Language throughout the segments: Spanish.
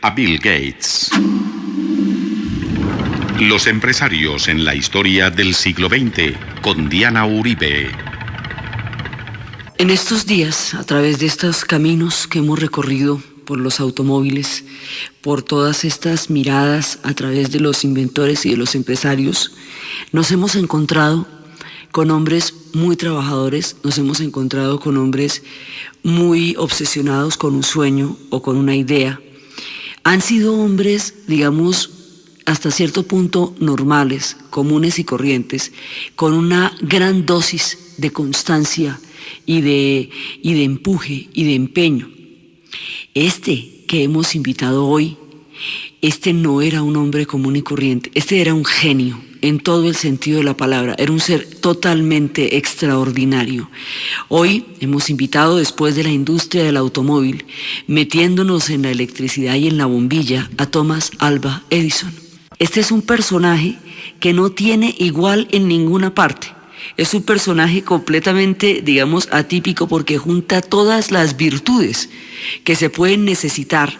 A Bill Gates. Los empresarios en la historia del siglo XX, con Diana Uribe. En estos días, a través de estos caminos que hemos recorrido por los automóviles, por todas estas miradas a través de los inventores y de los empresarios, nos hemos encontrado con hombres muy trabajadores, nos hemos encontrado con hombres muy obsesionados con un sueño o con una idea. Han sido hombres, digamos, hasta cierto punto normales, comunes y corrientes, con una gran dosis de constancia y de empuje y de empeño. Este que hemos invitado hoy, este no era un hombre común y corriente, este era un genio en todo el sentido de la palabra, era un ser totalmente extraordinario. Hoy hemos invitado, después de la industria del automóvil, metiéndonos en la electricidad y en la bombilla, a Thomas Alva Edison. Este es un personaje que no tiene igual en ninguna parte. Es un personaje completamente, digamos, atípico, porque junta todas las virtudes que se pueden necesitar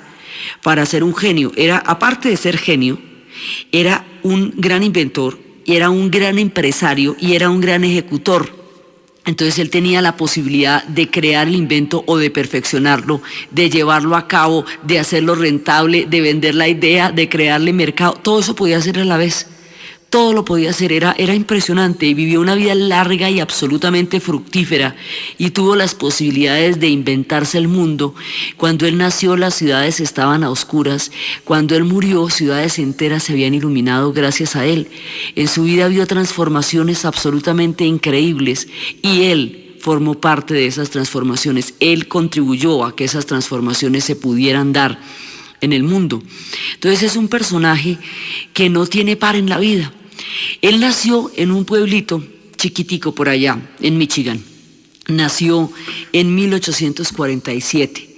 para ser un genio. Era, aparte de ser genio, era un gran inventor, era un gran empresario y era un gran ejecutor. Entonces él tenía la posibilidad de crear el invento o de perfeccionarlo, de llevarlo a cabo, de hacerlo rentable, de vender la idea, de crearle mercado. Todo eso podía hacer a la vez. Todo lo podía hacer, era impresionante, y vivió una vida larga y absolutamente fructífera, y tuvo las posibilidades de inventarse el mundo. Cuando él nació, las ciudades estaban a oscuras. Cuando él murió, ciudades enteras se habían iluminado gracias a él. En su vida vio transformaciones absolutamente increíbles, y él formó parte de esas transformaciones. Él contribuyó a que esas transformaciones se pudieran dar en el mundo. Entonces es un personaje que no tiene par en la vida. Él nació en un pueblito chiquitico por allá, en Michigan. Nació en 1847.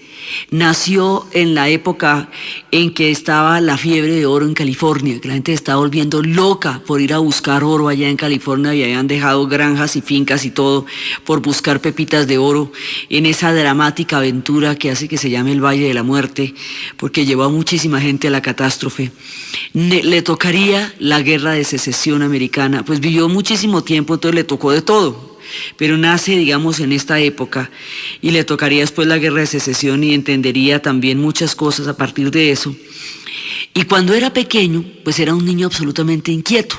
Nació en la época en que estaba la fiebre de oro en California, que la gente se estaba volviendo loca por ir a buscar oro allá en California, y habían dejado granjas y fincas y todo por buscar pepitas de oro en esa dramática aventura que hace que se llame el Valle de la Muerte, porque llevó a muchísima gente a la catástrofe. Le tocaría la Guerra de Secesión americana, pues vivió muchísimo tiempo, entonces le tocó de todo. Pero nace, digamos, en esta época, y le tocaría después la Guerra de Secesión, y entendería también muchas cosas a partir de eso. Y cuando era pequeño, pues era un niño absolutamente inquieto.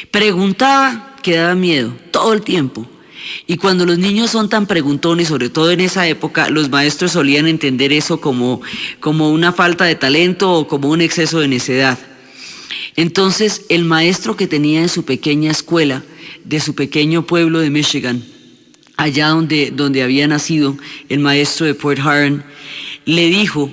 Preguntaba que daba miedo todo el tiempo. Y cuando los niños son tan preguntones, sobre todo en esa época, los maestros solían entender eso como una falta de talento o como un exceso de necedad. Entonces, el maestro que tenía en su pequeña escuela, de su pequeño pueblo de Michigan, allá donde había nacido, el maestro de Port Huron, le dijo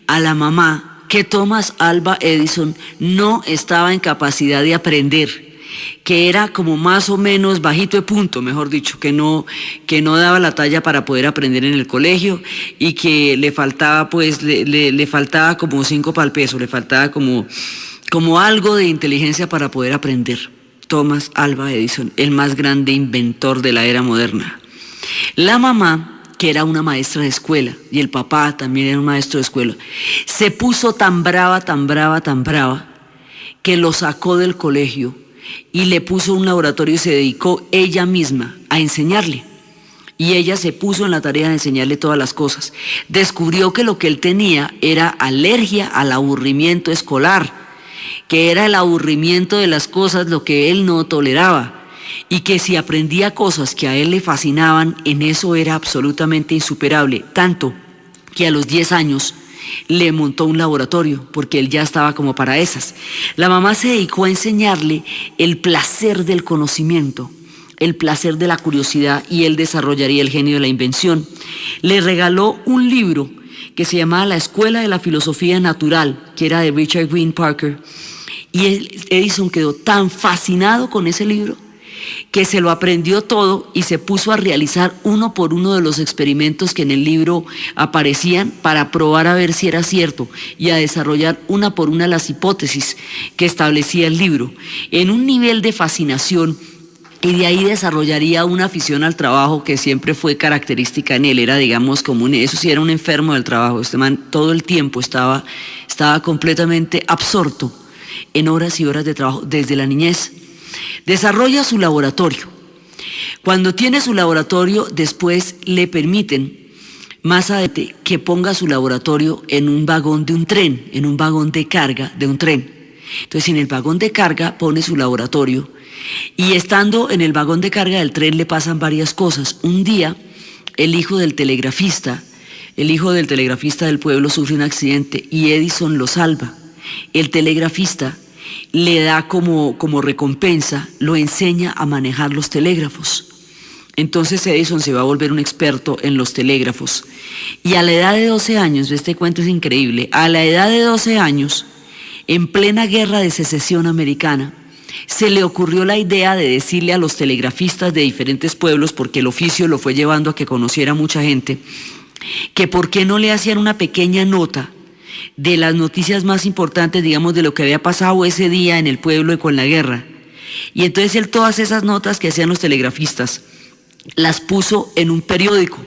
a la mamá que Thomas Alva Edison no estaba en capacidad de aprender, que era como más o menos bajito de punto, mejor dicho, que no daba la talla para poder aprender en el colegio, y que le faltaba, pues, le faltaba como 5 para el peso, le faltaba como algo de inteligencia para poder aprender. Thomas Alva Edison, el más grande inventor de la era moderna. La mamá, que era una maestra de escuela, y el papá también era un maestro de escuela, se puso tan brava, que lo sacó del colegio y le puso un laboratorio, y se dedicó ella misma a enseñarle. Y ella se puso en la tarea de enseñarle todas las cosas. Descubrió que lo que él tenía era alergia al aburrimiento escolar, que era el aburrimiento de las cosas lo que él no toleraba, y que si aprendía cosas que a él le fascinaban, en eso era absolutamente insuperable, tanto que a los 10 años le montó un laboratorio, porque él ya estaba como para esas. La mamá se dedicó a enseñarle el placer del conocimiento, el placer de la curiosidad, y él desarrollaría el genio de la invención. Le regaló un libro que se llamaba La Escuela de la Filosofía Natural, que era de Richard Green Parker, y Edison quedó tan fascinado con ese libro que se lo aprendió todo y se puso a realizar uno por uno de los experimentos que en el libro aparecían, para probar a ver si era cierto, y a desarrollar una por una las hipótesis que establecía el libro, en un nivel de fascinación y de ahí desarrollaría una afición al trabajo que siempre fue característica en él. Era, digamos, eso sí, era un enfermo del trabajo. Este man todo el tiempo estaba completamente absorto en horas y horas de trabajo desde la niñez. Desarrolla su laboratorio. Cuando tiene su laboratorio, después le permiten más adelante que ponga su laboratorio en un vagón de un tren, en un vagón de carga de un tren. Entonces, en el vagón de carga pone su laboratorio, y estando en el vagón de carga del tren le pasan varias cosas. Un día, el hijo del telegrafista del pueblo sufre un accidente y Edison lo salva. El telegrafista le da como recompensa, lo enseña a manejar los telégrafos. Entonces Edison se va a volver un experto en los telégrafos. Y a la edad de 12 años, este cuento es increíble, a la edad de 12 años, en plena guerra de secesión americana, se le ocurrió la idea de decirle a los telegrafistas de diferentes pueblos, porque el oficio lo fue llevando a que conociera mucha gente, que por qué no le hacían una pequeña nota de las noticias más importantes, digamos, de lo que había pasado ese día en el pueblo y con la guerra. Y entonces él todas esas notas que hacían los telegrafistas las puso en un periódico,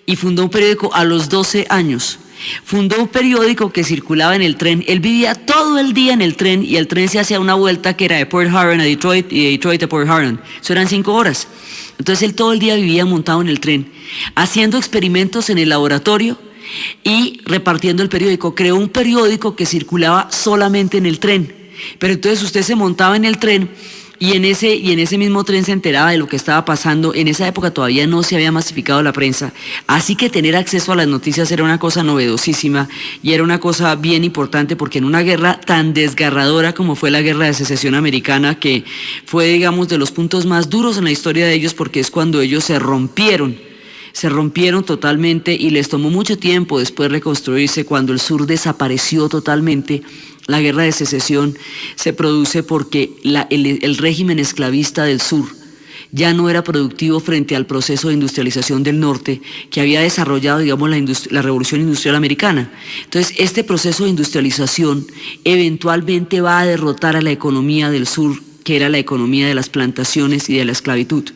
y fundó un periódico a los 12 años. Fundó un periódico que circulaba en el tren. Él vivía todo el día en el tren, y el tren se hacía una vuelta que era de Port Huron a Detroit y de Detroit a Port Huron. Eso eran 5 horas. Entonces él todo el día vivía montado en el tren, haciendo experimentos en el laboratorio y repartiendo el periódico. Creó un periódico que circulaba solamente en el tren. Pero entonces usted se montaba en el tren y en ese mismo tren se enteraba de lo que estaba pasando. En esa época todavía no se había masificado la prensa, así que tener acceso a las noticias era una cosa novedosísima y era una cosa bien importante, porque en una guerra tan desgarradora como fue la Guerra de Secesión Americana, que fue, digamos, de los puntos más duros en la historia de ellos, porque es cuando ellos se rompieron totalmente, y les tomó mucho tiempo después reconstruirse. Cuando el sur desapareció totalmente, la Guerra de Secesión se produce porque el régimen esclavista del sur ya no era productivo frente al proceso de industrialización del norte que había desarrollado, digamos, la Revolución Industrial Americana. Entonces, este proceso de industrialización eventualmente va a derrotar a la economía del sur, que era la economía de las plantaciones y de la esclavitud.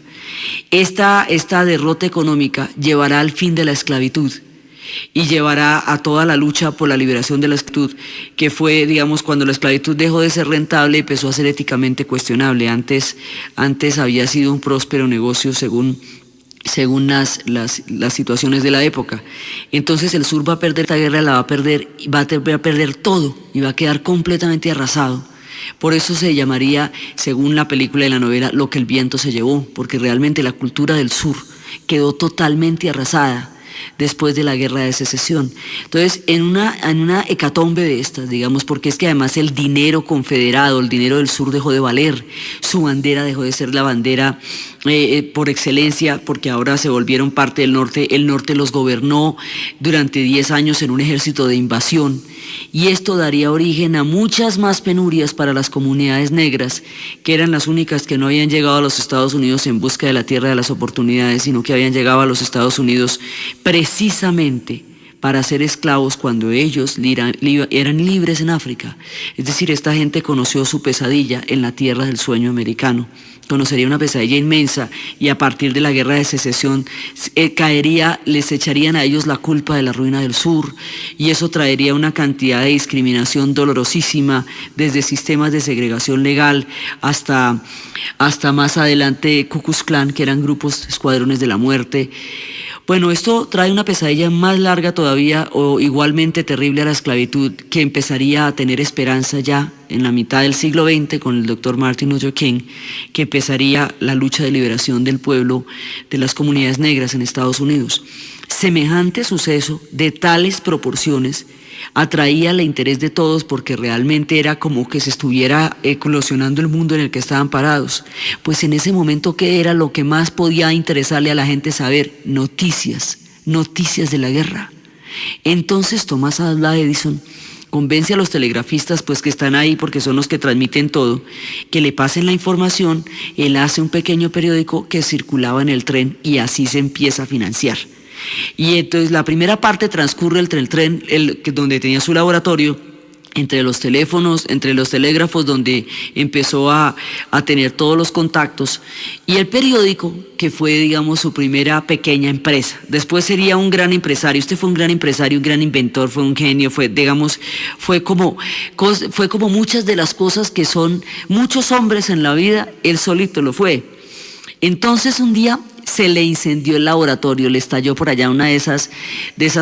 Esta derrota económica llevará al fin de la esclavitud y llevará a toda la lucha por la liberación de la esclavitud, que fue, digamos, cuando la esclavitud dejó de ser rentable y empezó a ser éticamente cuestionable. Antes había sido un próspero negocio según las situaciones de la época. Entonces el sur va a perder esta guerra, va a perder todo y va a quedar completamente arrasado. Por eso se llamaría, según la película y la novela, Lo que el viento se llevó, porque realmente la cultura del sur quedó totalmente arrasada después de la Guerra de Secesión. Entonces, en una hecatombe de estas, digamos, porque es que además el dinero confederado, el dinero del sur dejó de valer, su bandera dejó de ser la bandera por excelencia, porque ahora se volvieron parte del norte. El norte los gobernó durante 10 años en un ejército de invasión, y esto daría origen a muchas más penurias para las comunidades negras, que eran las únicas que no habían llegado a los Estados Unidos en busca de la tierra de las oportunidades, sino que habían llegado a los Estados Unidos precisamente para ser esclavos cuando ellos eran libres en África. Es decir, esta gente conoció su pesadilla en la tierra del sueño americano. Conocería una pesadilla inmensa, y a partir de la Guerra de Secesión les echarían a ellos la culpa de la ruina del sur, y eso traería una cantidad de discriminación dolorosísima, desde sistemas de segregación legal hasta más adelante Ku Klux Klan, que eran grupos, escuadrones de la muerte. Bueno, esto trae una pesadilla más larga todavía, o igualmente terrible, a la esclavitud, que empezaría a tener esperanza ya en la mitad del siglo XX con el doctor Martin Luther King, que empezaría la lucha de liberación del pueblo, de las comunidades negras en Estados Unidos. Semejante suceso de tales proporciones atraía el interés de todos, porque realmente era como que se estuviera eclosionando el mundo en el que estaban parados. Pues en ese momento, ¿qué era lo que más podía interesarle a la gente saber? Noticias de la guerra. Entonces Thomas Alva Edison convence a los telegrafistas, pues, que están ahí porque son los que transmiten todo, que le pasen la información. Él hace un pequeño periódico que circulaba en el tren, y así se empieza a financiar. Y entonces la primera parte transcurre entre el tren, donde tenía su laboratorio, entre los teléfonos, entre los telégrafos, donde empezó a tener todos los contactos, y el periódico, que fue, digamos, su primera pequeña empresa. Después sería un gran empresario. Usted fue un gran empresario, un gran inventor, fue un genio, fue como muchas de las cosas que son muchos hombres en la vida, él solito lo fue. Entonces un día se le incendió el laboratorio, le estalló por allá una de esas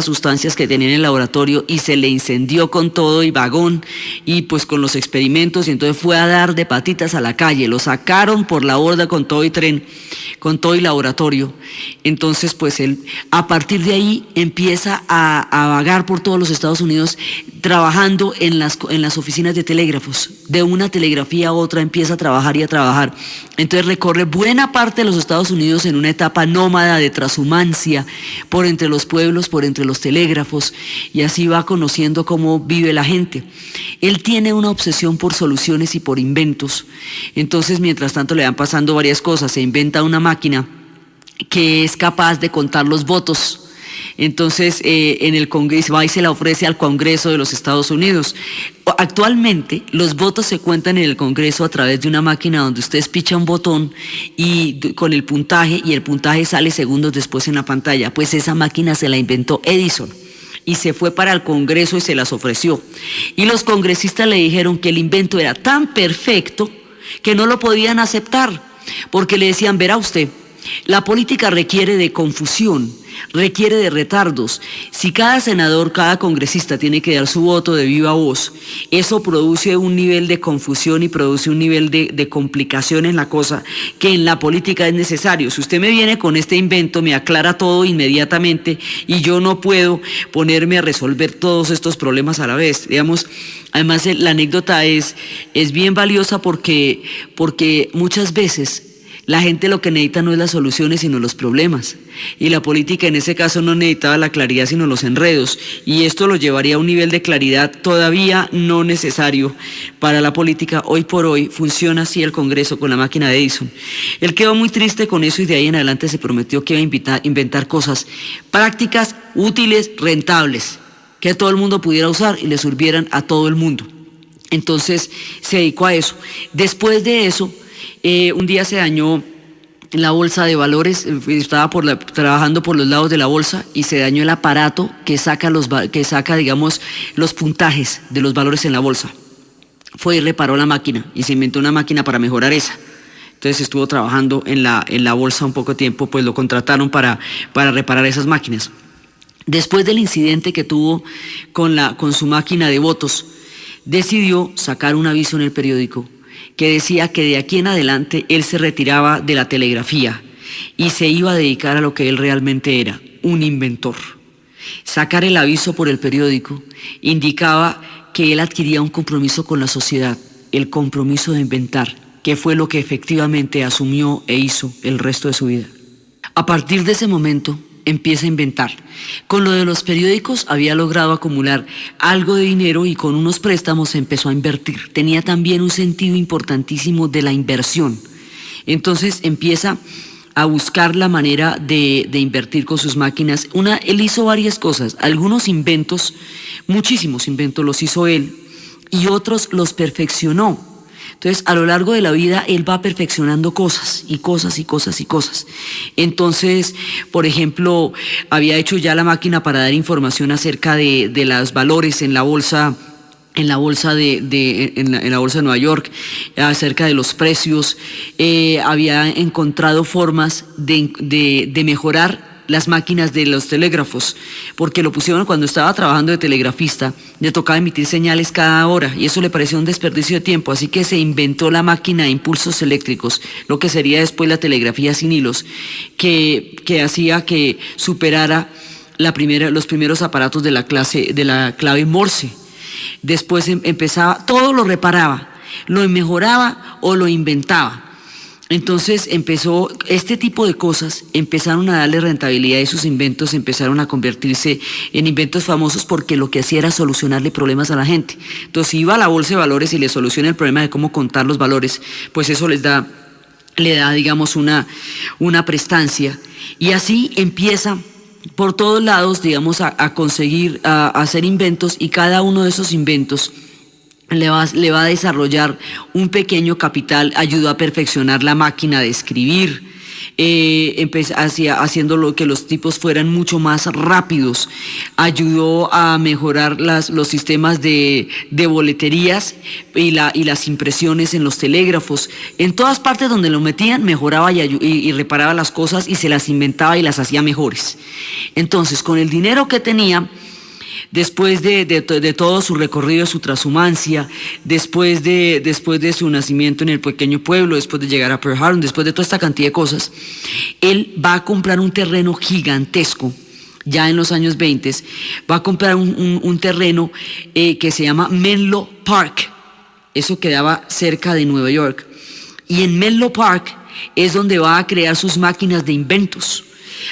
sustancias que tenía en el laboratorio y se le incendió con todo y vagón y pues con los experimentos, y entonces fue a dar de patitas a la calle, lo sacaron por la borda con todo y tren, con todo y laboratorio. Entonces pues él a partir de ahí empieza a vagar por todos los Estados Unidos trabajando en las oficinas de telégrafos, de una telegrafía a otra empieza a trabajar y a trabajar. Entonces recorre buena parte de los Estados Unidos en una etapa nómada de transhumancia por entre los pueblos, por entre los telégrafos, y así va conociendo cómo vive la gente. Él tiene una obsesión por soluciones y por inventos. Entonces, mientras tanto, le van pasando varias cosas. Se inventa una máquina que es capaz de contar los votos. Entonces, en el Congreso va y se la ofrece al Congreso de los Estados Unidos. Actualmente, los votos se cuentan en el Congreso a través de una máquina donde usted picha un botón y con el puntaje, y el puntaje sale segundos después en la pantalla. Pues esa máquina se la inventó Edison y se fue para el Congreso y se las ofreció. Y los congresistas le dijeron que el invento era tan perfecto que no lo podían aceptar, porque le decían: verá usted, la política requiere de confusión, requiere de retardos. Si cada senador, cada congresista tiene que dar su voto de viva voz, eso produce un nivel de confusión y produce un nivel de complicación en la cosa que en la política es necesario. Si usted me viene con este invento, me aclara todo inmediatamente y yo no puedo ponerme a resolver todos estos problemas a la vez. Digamos, además la anécdota es bien valiosa porque muchas veces la gente lo que necesita no es las soluciones, sino los problemas. Y la política en ese caso no necesitaba la claridad, sino los enredos. Y esto lo llevaría a un nivel de claridad todavía no necesario para la política. Hoy por hoy funciona así el Congreso con la máquina de Edison. Él quedó muy triste con eso y de ahí en adelante se prometió que iba a inventar cosas prácticas, útiles, rentables, que todo el mundo pudiera usar y le sirvieran a todo el mundo. Entonces se dedicó a eso. Después de eso, un día se dañó la bolsa de valores, estaba trabajando por los lados de la bolsa y se dañó el aparato que saca, digamos, los puntajes de los valores en la bolsa. Fue y reparó la máquina y se inventó una máquina para mejorar esa. Entonces estuvo trabajando en la bolsa un poco tiempo, pues lo contrataron para reparar esas máquinas. Después del incidente que tuvo con su máquina de votos, decidió sacar un aviso en el periódico que decía que de aquí en adelante él se retiraba de la telegrafía y se iba a dedicar a lo que él realmente era, un inventor. Sacar el aviso por el periódico indicaba que él adquiría un compromiso con la sociedad, el compromiso de inventar, que fue lo que efectivamente asumió e hizo el resto de su vida. A partir de ese momento empieza a inventar. Con lo de los periódicos había logrado acumular algo de dinero y con unos préstamos empezó a invertir. Tenía también un sentido importantísimo de la inversión. Entonces empieza a buscar la manera de invertir con sus máquinas. Él hizo varias cosas, algunos inventos, muchísimos inventos los hizo él y otros los perfeccionó. Entonces, a lo largo de la vida, él va perfeccionando cosas y cosas y cosas y cosas. Entonces, por ejemplo, había hecho ya la máquina para dar información acerca de los valores en la bolsa de Nueva York, acerca de los precios. Había encontrado formas de mejorar las máquinas de los telégrafos, porque lo pusieron cuando estaba trabajando de telegrafista, le tocaba emitir señales cada hora y eso le parecía un desperdicio de tiempo, así que se inventó la máquina de impulsos eléctricos, lo que sería después la telegrafía sin hilos, que hacía que superara los primeros aparatos de la clave Morse. Después empezaba, todo lo reparaba, lo mejoraba o lo inventaba. Entonces este tipo de cosas empezaron a darle rentabilidad y sus inventos empezaron a convertirse en inventos famosos porque lo que hacía era solucionarle problemas a la gente. Entonces, si iba a la bolsa de valores y le soluciona el problema de cómo contar los valores, pues eso le da, digamos, una prestancia. Y así empieza por todos lados, digamos, a conseguir, a hacer inventos, y cada uno de esos inventos le va a desarrollar un pequeño capital, ayudó a perfeccionar la máquina de escribir, haciendo lo que los tipos fueran mucho más rápidos, ayudó a mejorar los sistemas de boleterías y las impresiones en los telégrafos. En todas partes donde lo metían, mejoraba y reparaba las cosas y se las inventaba y las hacía mejores. Entonces, con el dinero que tenía, después de todo su recorrido, su transhumancia, después de su nacimiento en el pequeño pueblo, después de llegar a Pearl Harbor, después de toda esta cantidad de cosas, él va a comprar un terreno gigantesco, ya en los años 20, va a comprar un terreno que se llama Menlo Park. Eso quedaba cerca de Nueva York. Y en Menlo Park es donde va a crear sus máquinas de inventos.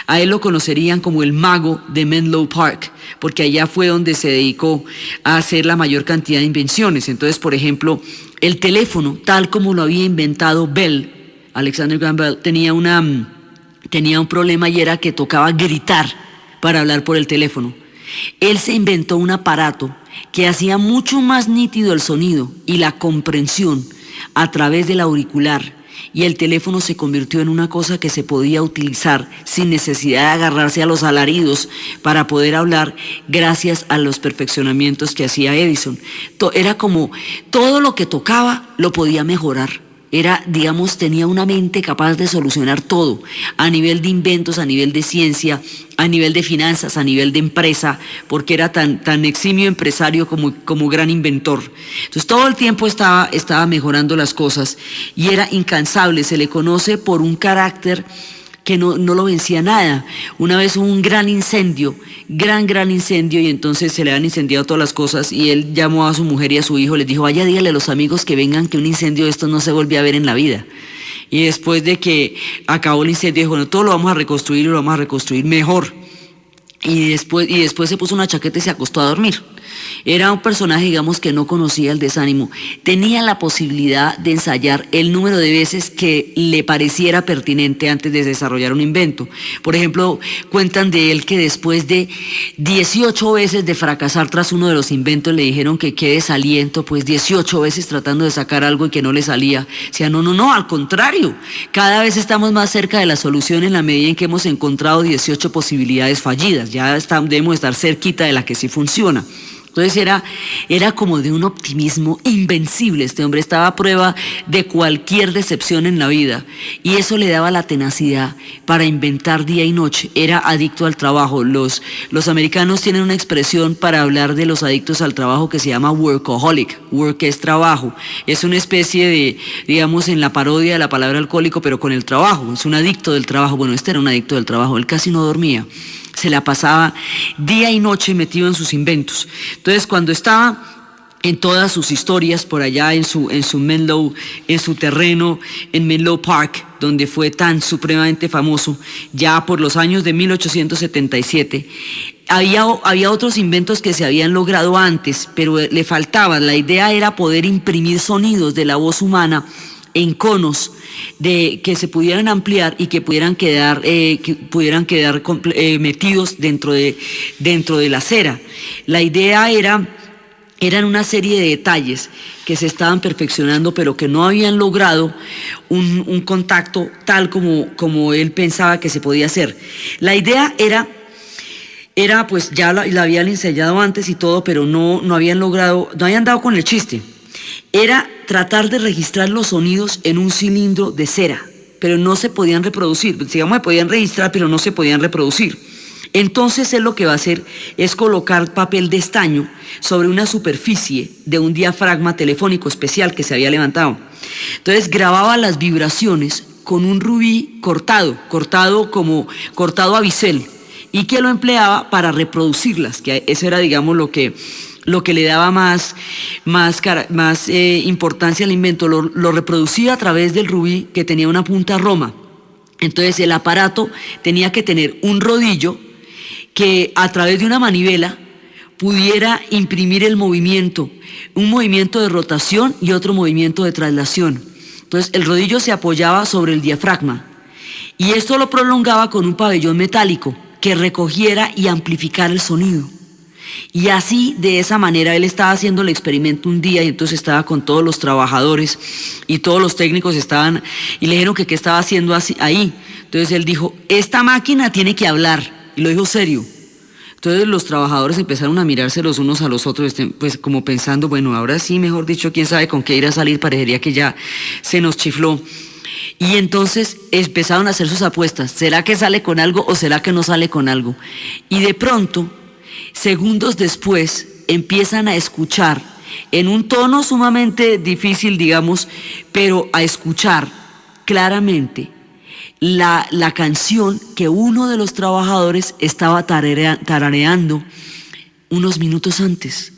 A él lo conocerían como el mago de Menlo Park, porque allá fue donde se dedicó a hacer la mayor cantidad de invenciones. Entonces, por ejemplo, el teléfono, tal como lo había inventado Bell, Alexander Graham Bell, tenía un problema, y era que tocaba gritar para hablar por el teléfono. Él se inventó un aparato que hacía mucho más nítido el sonido y la comprensión a través del auricular, y el teléfono se convirtió en una cosa que se podía utilizar sin necesidad de agarrarse a los alaridos para poder hablar, gracias a los perfeccionamientos que hacía Edison. Era como todo lo que tocaba lo podía mejorar. Era, digamos, tenía una mente capaz de solucionar todo, a nivel de inventos, a nivel de ciencia, a nivel de finanzas, a nivel de empresa, porque era tan eximio empresario como gran inventor. Entonces todo el tiempo estaba mejorando las cosas y era incansable. Se le conoce por un carácter que no lo vencía nada. Una vez hubo un gran incendio, gran incendio, y entonces se le han incendiado todas las cosas, y él llamó a su mujer y a su hijo, les dijo: vaya, dígale a los amigos que vengan, que un incendio de estos no se volvió a ver en la vida. Y después de que acabó el incendio, dijo: bueno, todo lo vamos a reconstruir y lo vamos a reconstruir mejor. Y después se puso una chaqueta y se acostó a dormir. Era un personaje, digamos, que no conocía el desánimo. Tenía la posibilidad de ensayar el número de veces que le pareciera pertinente antes de desarrollar un invento. Por ejemplo, cuentan de él que después de 18 veces de fracasar tras uno de los inventos, le dijeron que qué desaliento, pues 18 veces tratando de sacar algo y que no le salía. Decía: no, al contrario, cada vez estamos más cerca de la solución en la medida en que hemos encontrado 18 posibilidades fallidas. Ya debemos estar cerquita de la que sí funciona. Entonces era como de un optimismo invencible. Este hombre estaba a prueba de cualquier decepción en la vida, y eso le daba la tenacidad para inventar día y noche. Era adicto al trabajo. Los americanos tienen una expresión para hablar de los adictos al trabajo que se llama workaholic. Work es trabajo. Es una especie de, digamos, en la parodia de la palabra alcohólico, pero con el trabajo. Es un adicto del trabajo. Bueno, este era un adicto del trabajo. Él casi no dormía. Se la pasaba día y noche metido en sus inventos. Entonces, cuando estaba en todas sus historias por allá en su Menlo, en su terreno en Menlo Park, donde fue tan supremamente famoso, ya por los años de 1877, había otros inventos que se habían logrado antes, pero le faltaban. La idea era poder imprimir sonidos de la voz humana en conos que se pudieran ampliar y que pudieran quedar metidos dentro de la cera. La idea eran una serie de detalles que se estaban perfeccionando, pero que no habían logrado un contacto tal como él pensaba que se podía hacer. La idea era pues ya la habían ensayado antes y todo, pero no habían dado con el chiste. Era tratar de registrar los sonidos en un cilindro de cera, pero no se podían reproducir. Digamos, se podían registrar, pero no se podían reproducir. Entonces él lo que va a hacer es colocar papel de estaño sobre una superficie de un diafragma telefónico especial que se había levantado. Entonces grababa las vibraciones con un rubí cortado a bisel, y que lo empleaba para reproducirlas, que eso era, digamos, lo que le daba más importancia al invento. Lo reproducía a través del rubí, que tenía una punta roma. Entonces el aparato tenía que tener un rodillo que a través de una manivela pudiera imprimir el movimiento, un movimiento de rotación y otro movimiento de traslación. Entonces el rodillo se apoyaba sobre el diafragma, y esto lo prolongaba con un pabellón metálico que recogiera y amplificara el sonido. Y así, de esa manera, él estaba haciendo el experimento un día y entonces estaba con todos los trabajadores y todos los técnicos estaban y le dijeron que qué estaba haciendo así, ahí. Entonces él dijo, esta máquina tiene que hablar, y lo dijo serio. Entonces los trabajadores empezaron a mirarse los unos a los otros, pues como pensando, bueno, ahora sí, mejor dicho, quién sabe con qué ir a salir, parecería que ya se nos chifló. Y entonces empezaron a hacer sus apuestas, ¿será que sale con algo o será que no sale con algo? Y de pronto, segundos después, empiezan a escuchar, en un tono sumamente difícil, digamos, pero a escuchar claramente la canción que uno de los trabajadores estaba tarareando unos minutos antes.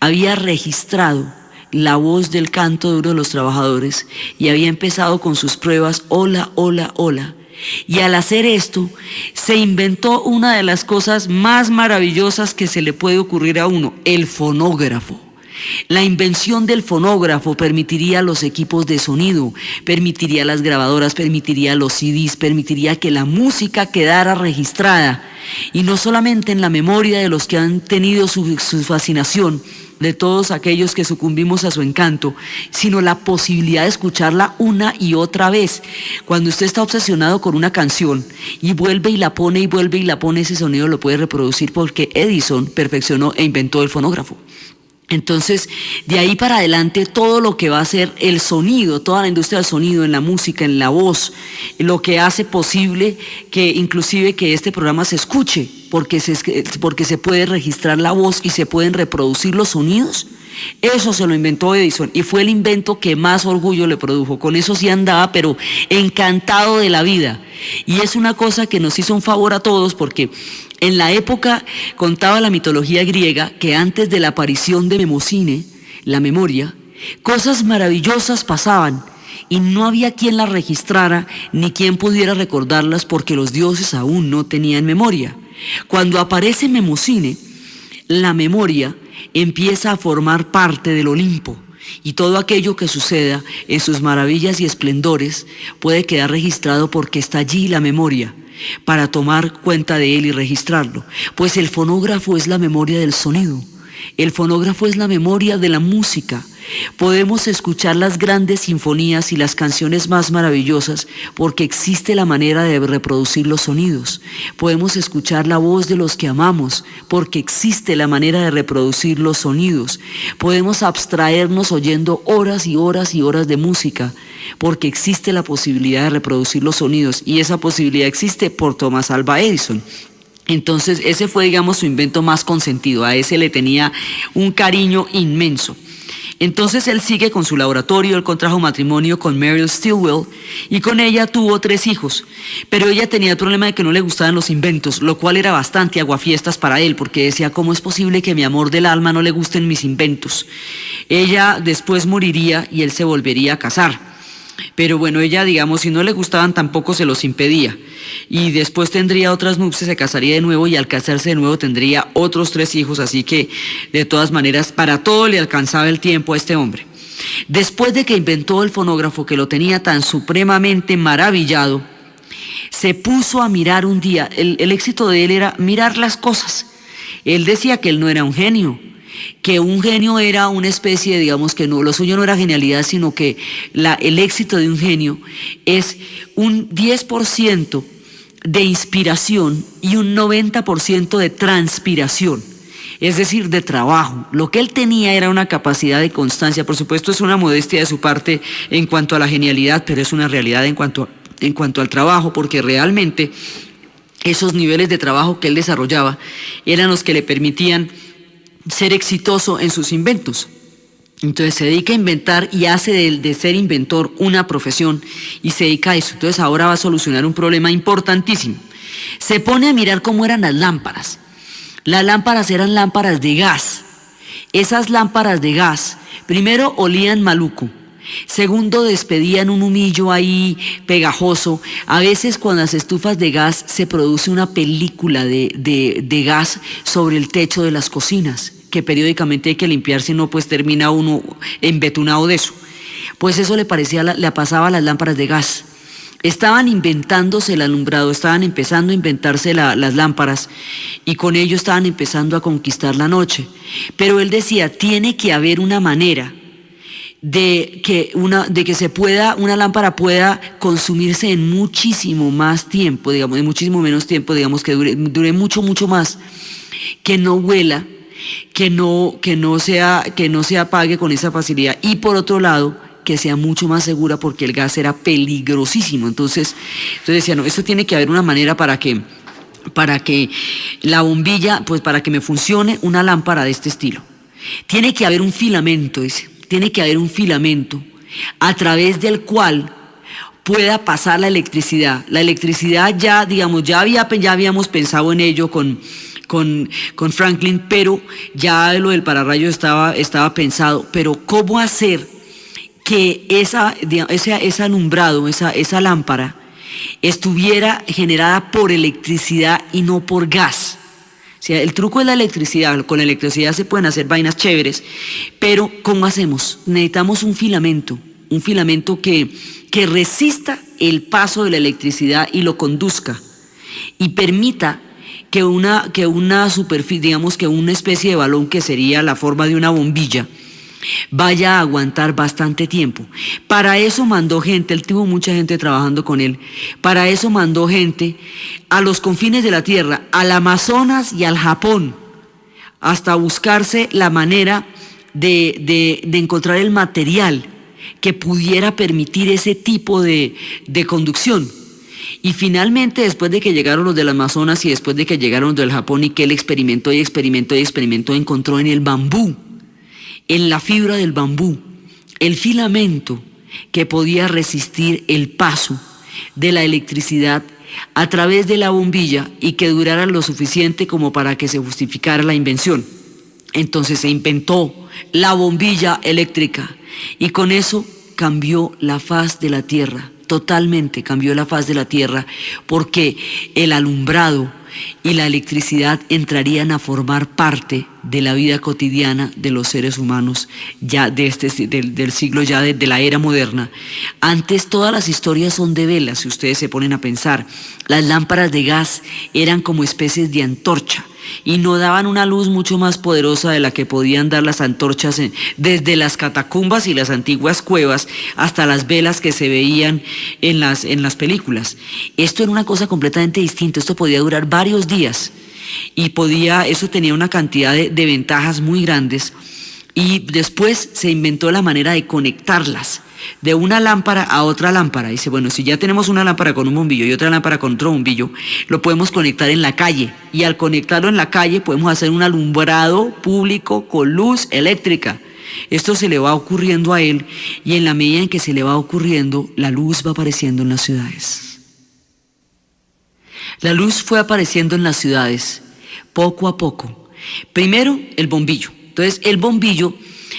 Había registrado la voz del canto de uno de los trabajadores y había empezado con sus pruebas, hola, hola, hola. Y al hacer esto, se inventó una de las cosas más maravillosas que se le puede ocurrir a uno, el fonógrafo. La invención del fonógrafo permitiría a los equipos de sonido, permitiría a las grabadoras, permitiría a los CDs, permitiría que la música quedara registrada, y no solamente en la memoria de los que han tenido su fascinación, de todos aquellos que sucumbimos a su encanto, sino la posibilidad de escucharla una y otra vez. Cuando usted está obsesionado con una canción y vuelve y la pone y vuelve y la pone, ese sonido lo puede reproducir porque Edison perfeccionó e inventó el fonógrafo. Entonces, de ahí para adelante, todo lo que va a ser el sonido, toda la industria del sonido, en la música, en la voz, lo que hace posible que inclusive que este programa se escuche, porque se puede registrar la voz y se pueden reproducir los sonidos. Eso se lo inventó Edison y fue el invento que más orgullo le produjo. Con eso sí andaba, pero encantado de la vida. Y es una cosa que nos hizo un favor a todos, porque en la época, contaba la mitología griega, que antes de la aparición de Mnemosine, la memoria, cosas maravillosas pasaban y no había quien las registrara ni quien pudiera recordarlas porque los dioses aún no tenían memoria. Cuando aparece Mnemosine, la memoria empieza a formar parte del Olimpo y todo aquello que suceda en sus maravillas y esplendores puede quedar registrado porque está allí la memoria para tomar cuenta de él y registrarlo. Pues el fonógrafo es la memoria del sonido, el fonógrafo es la memoria de la música. Podemos escuchar las grandes sinfonías y las canciones más maravillosas porque existe la manera de reproducir los sonidos. Podemos escuchar la voz de los que amamos porque existe la manera de reproducir los sonidos. Podemos abstraernos oyendo horas y horas y horas de música porque existe la posibilidad de reproducir los sonidos, y esa posibilidad existe por Thomas Alva Edison. Entonces ese fue, digamos, su invento más consentido. A ese le tenía un cariño inmenso. Entonces él sigue con su laboratorio, él contrajo matrimonio con Muriel Stilwell y con ella tuvo 3 hijos, pero ella tenía el problema de que no le gustaban los inventos, lo cual era bastante aguafiestas para él, porque decía, ¿cómo es posible que a mi amor del alma no le gusten mis inventos? Ella después moriría y él se volvería a casar. Pero bueno, ella, digamos, si no le gustaban tampoco se los impedía. Y después tendría otras nupcias, se casaría de nuevo y al casarse de nuevo tendría otros 3 hijos. Así que, de todas maneras, para todo le alcanzaba el tiempo a este hombre. Después de que inventó el fonógrafo, que lo tenía tan supremamente maravillado, se puso a mirar un día. El éxito de él era mirar las cosas. Él decía que él no era un genio, que un genio era una especie, digamos, que no, lo suyo no era genialidad, sino que el éxito de un genio es un 10% de inspiración y un 90% de transpiración, es decir, de trabajo. Lo que él tenía era una capacidad de constancia. Por supuesto, es una modestia de su parte en cuanto a la genialidad, pero es una realidad en cuanto al trabajo, porque realmente esos niveles de trabajo que él desarrollaba eran los que le permitían ser exitoso en sus inventos. Entonces se dedica a inventar y hace de ser inventor una profesión y se dedica a eso. Entonces ahora va a solucionar un problema importantísimo. Se pone a mirar cómo eran las lámparas. Las lámparas eran lámparas de gas. Esas lámparas de gas, primero, olían maluco. Segundo, despedían un humillo ahí pegajoso. A veces con las estufas de gas se produce una película de gas sobre el techo de las cocinas, que periódicamente hay que limpiar, si no pues termina uno embetunado de eso. Pues eso le pasaba a las lámparas de gas. estaban inventándose el alumbrado, estaban empezando a inventarse las lámparas y con ello estaban empezando a conquistar la noche. Pero él decía, tiene que haber una manera de que una lámpara pueda consumirse en muchísimo más tiempo, digamos, en muchísimo menos tiempo, digamos, que dure mucho, mucho más, que no huela, que no se apague con esa facilidad, y por otro lado, que sea mucho más segura, porque el gas era peligrosísimo. Entonces decía, no, esto tiene que haber una manera para que la bombilla, pues para que me funcione una lámpara de este estilo. Tiene que haber un filamento, dice, tiene que haber un filamento a través del cual pueda pasar la electricidad. La electricidad ya, digamos, ya habíamos pensado en ello con Franklin, pero ya lo del pararrayos estaba pensado. Pero ¿cómo hacer que ese alumbrado, esa lámpara, estuviera generada por electricidad y no por gas? O sea, el truco es la electricidad. Con la electricidad se pueden hacer vainas chéveres, pero ¿cómo hacemos? Necesitamos un filamento que resista el paso de la electricidad y lo conduzca y permita que una superficie, digamos que una especie de balón, que sería la forma de una bombilla, vaya a aguantar bastante tiempo. Para eso mandó gente, él tuvo mucha gente trabajando con él, para eso mandó gente a los confines de la tierra, al Amazonas y al Japón, hasta buscarse la manera de encontrar el material que pudiera permitir ese tipo de conducción. Y finalmente, después de que llegaron los del Amazonas y después de que llegaron los del Japón, y que él experimentó, encontró en el bambú, en la fibra del bambú, el filamento que podía resistir el paso de la electricidad a través de la bombilla y que durara lo suficiente como para que se justificara la invención. Entonces se inventó la bombilla eléctrica y con eso cambió la faz de la Tierra, totalmente cambió la faz de la Tierra, porque el alumbrado y la electricidad entrarían a formar parte de la vida cotidiana de los seres humanos ya del siglo, ya de la era moderna. Antes todas las historias son de velas, si ustedes se ponen a pensar. Las lámparas de gas eran como especies de antorcha y no daban una luz mucho más poderosa de la que podían dar las antorchas desde las catacumbas y las antiguas cuevas hasta las velas que se veían en las películas. Esto era una cosa completamente distinta. Esto podía durar varios días y eso tenía una cantidad de ventajas muy grandes, y después se inventó la manera de conectarlas de una lámpara a otra lámpara. Dice, bueno, si ya tenemos una lámpara con un bombillo y otra lámpara con otro bombillo, lo podemos conectar en la calle, y al conectarlo en la calle podemos hacer un alumbrado público con luz eléctrica. Esto se le va ocurriendo a él, y en la medida en que se le va ocurriendo, la luz va apareciendo en las ciudades. La luz fue apareciendo en las ciudades poco a poco. Primero, el bombillo. Entonces, el bombillo,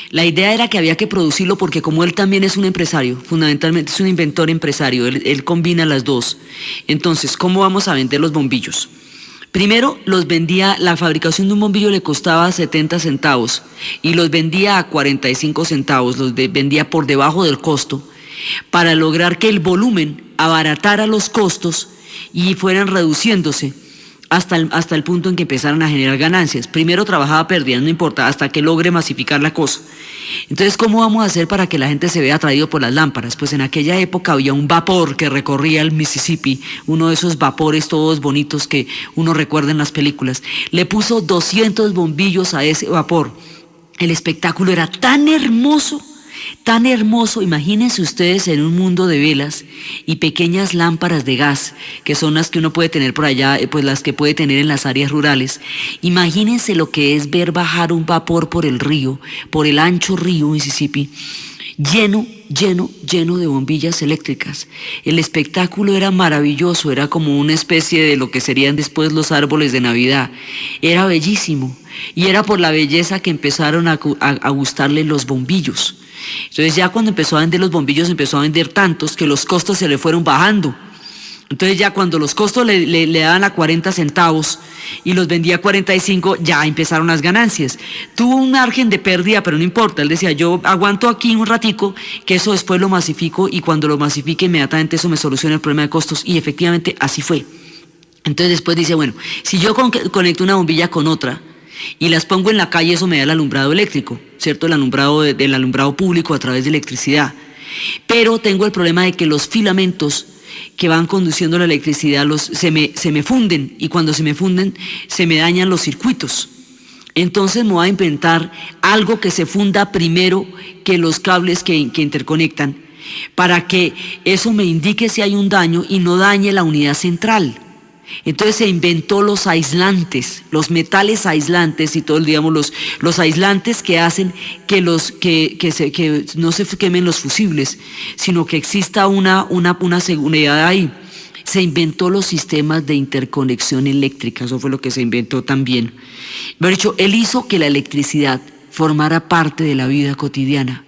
la idea era que había que producirlo, porque como él también es un empresario, fundamentalmente es un inventor empresario, él combina las dos. Entonces, ¿cómo vamos a vender los bombillos? Primero, la fabricación de un bombillo le costaba 70 centavos y los vendía a 45 centavos, los vendía por debajo del costo, para lograr que el volumen abaratara los costos y fueran reduciéndose hasta el punto en que empezaran a generar ganancias. Primero trabajaba perdiendo, no importa, hasta que logre masificar la cosa. Entonces, ¿cómo vamos a hacer para que la gente se vea atraído por las lámparas? Pues en aquella época había un vapor que recorría el Mississippi, uno de esos vapores todos bonitos que uno recuerda en las películas. Le puso 200 bombillos a ese vapor. El espectáculo era tan hermoso, imagínense ustedes en un mundo de velas y pequeñas lámparas de gas, que son las que uno puede tener por allá, pues las que puede tener en las áreas rurales. Imagínense lo que es ver bajar un vapor por el río, por el ancho río Mississippi, lleno de bombillas eléctricas. El espectáculo era maravilloso, era como una especie de lo que serían después los árboles de Navidad. Era bellísimo, y era por la belleza que empezaron a gustarle los bombillos. Entonces ya cuando empezó a vender los bombillos, empezó a vender tantos que los costos se le fueron bajando. Entonces ya cuando los costos le daban a 40 centavos y los vendía a 45, ya empezaron las ganancias. Tuvo un margen de pérdida, pero no importa. Él decía, yo aguanto aquí un ratico, que eso después lo masifico, y cuando lo masifique inmediatamente eso me soluciona el problema de costos. Y efectivamente así fue. Entonces después dice, bueno, si yo conecto una bombilla con otra y las pongo en la calle, eso me da el alumbrado eléctrico, ¿cierto? El alumbrado del alumbrado público a través de electricidad. Pero tengo el problema de que los filamentos que van conduciendo la electricidad se me funden, y cuando se me funden se me dañan los circuitos. Entonces me voy a inventar algo que se funda primero que los cables que interconectan, para que eso me indique si hay un daño y no dañe la unidad central. Entonces se inventó los aislantes, los metales aislantes y todo, digamos, los aislantes que hacen que no se quemen los fusibles, sino que exista una seguridad ahí. Se inventó los sistemas de interconexión eléctrica, eso fue lo que se inventó también. De hecho, él hizo que la electricidad formara parte de la vida cotidiana.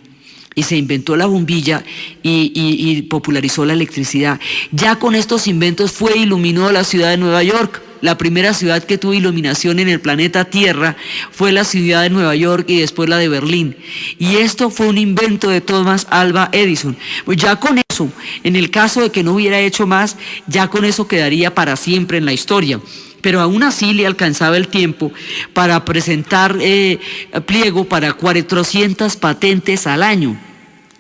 Y se inventó la bombilla y popularizó la electricidad. Ya con estos inventos iluminó la ciudad de Nueva York. La primera ciudad que tuvo iluminación en el planeta Tierra fue la ciudad de Nueva York y después la de Berlín. Y esto fue un invento de Thomas Alva Edison. Pues ya con eso, en el caso de que no hubiera hecho más, ya con eso quedaría para siempre en la historia. Pero aún así le alcanzaba el tiempo para presentar pliego para 400 patentes al año.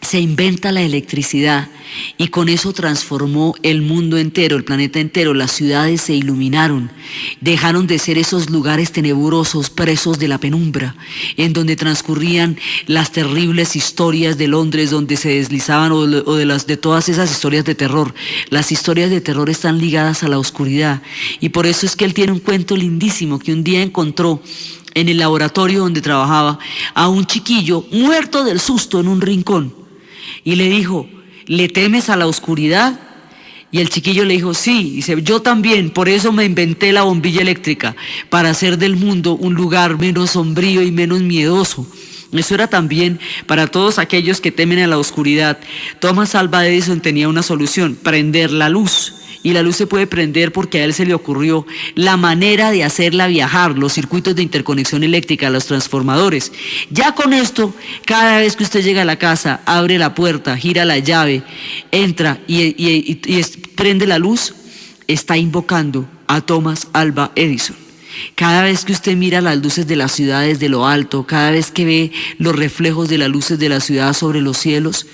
Se inventa la electricidad y con eso transformó el mundo entero, el planeta entero. Las ciudades se iluminaron, dejaron de ser esos lugares tenebrosos, presos de la penumbra, en donde transcurrían las terribles historias de Londres, donde se deslizaban, o de todas esas historias de terror. Las historias de terror están ligadas a la oscuridad, y por eso es que él tiene un cuento lindísimo que un día encontró en el laboratorio donde trabajaba a un chiquillo muerto del susto en un rincón. Y le dijo, ¿le temes a la oscuridad? Y el chiquillo le dijo, sí. Dice, yo también, por eso me inventé la bombilla eléctrica, para hacer del mundo un lugar menos sombrío y menos miedoso. Eso era también para todos aquellos que temen a la oscuridad. Thomas Alva Edison tenía una solución: prender la luz. Y la luz se puede prender porque a él se le ocurrió la manera de hacerla viajar, los circuitos de interconexión eléctrica, los transformadores. Ya con esto, cada vez que usted llega a la casa, abre la puerta, gira la llave, entra y prende la luz, está invocando a Thomas Alva Edison. Cada vez que usted mira las luces de las ciudades de lo alto, cada vez que ve los reflejos de las luces de la ciudad sobre los cielos,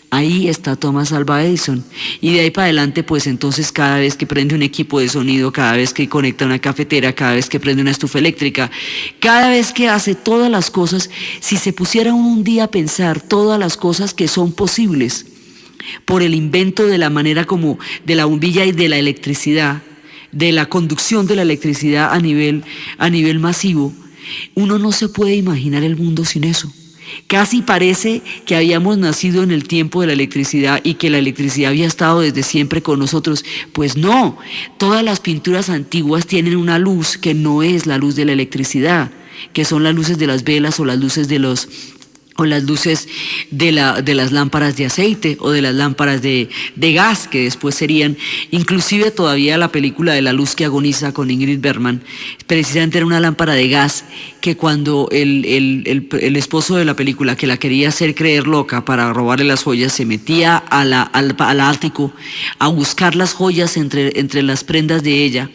ahí está Thomas Alva Edison. Y de ahí para adelante, pues entonces cada vez que prende un equipo de sonido, cada vez que conecta una cafetera, cada vez que prende una estufa eléctrica, cada vez que hace todas las cosas, si se pusiera un día a pensar todas las cosas que son posibles por el invento de la manera como de la bombilla y de la electricidad, de la conducción de la electricidad a nivel masivo, uno no se puede imaginar el mundo sin eso. Casi parece que habíamos nacido en el tiempo de la electricidad y que la electricidad había estado desde siempre con nosotros. Pues no, todas las pinturas antiguas tienen una luz que no es la luz de la electricidad, que son las luces de las velas o las luces de las lámparas de aceite o de las lámparas de gas, que después serían, inclusive todavía la película de La luz que agoniza con Ingrid Bergman, precisamente era una lámpara de gas que cuando el esposo de la película, que la quería hacer creer loca para robarle las joyas, se metía al ático a buscar las joyas entre las prendas de ella,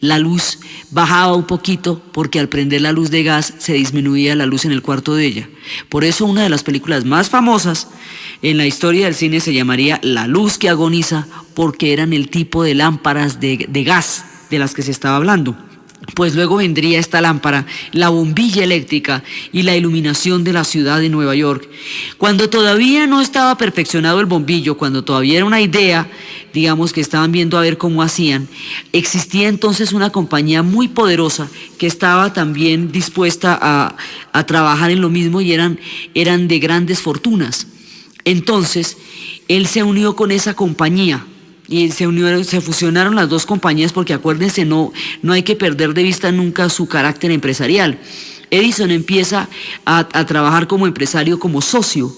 la luz bajaba un poquito porque al prender la luz de gas se disminuía la luz en el cuarto de ella. Por eso una de las películas más famosas en la historia del cine se llamaría La luz que agoniza, porque eran el tipo de lámparas de gas de las que se estaba hablando. Pues luego vendría esta lámpara, la bombilla eléctrica y la iluminación de la ciudad de Nueva York. Cuando todavía no estaba perfeccionado el bombillo, cuando todavía era una idea, digamos, que estaban viendo a ver cómo hacían, existía entonces una compañía muy poderosa que estaba también dispuesta a trabajar en lo mismo, y eran de grandes fortunas. Entonces, él se unió con esa compañía. Y se fusionaron las dos compañías, porque acuérdense, no hay que perder de vista nunca su carácter empresarial. Edison empieza a trabajar como empresario, como socio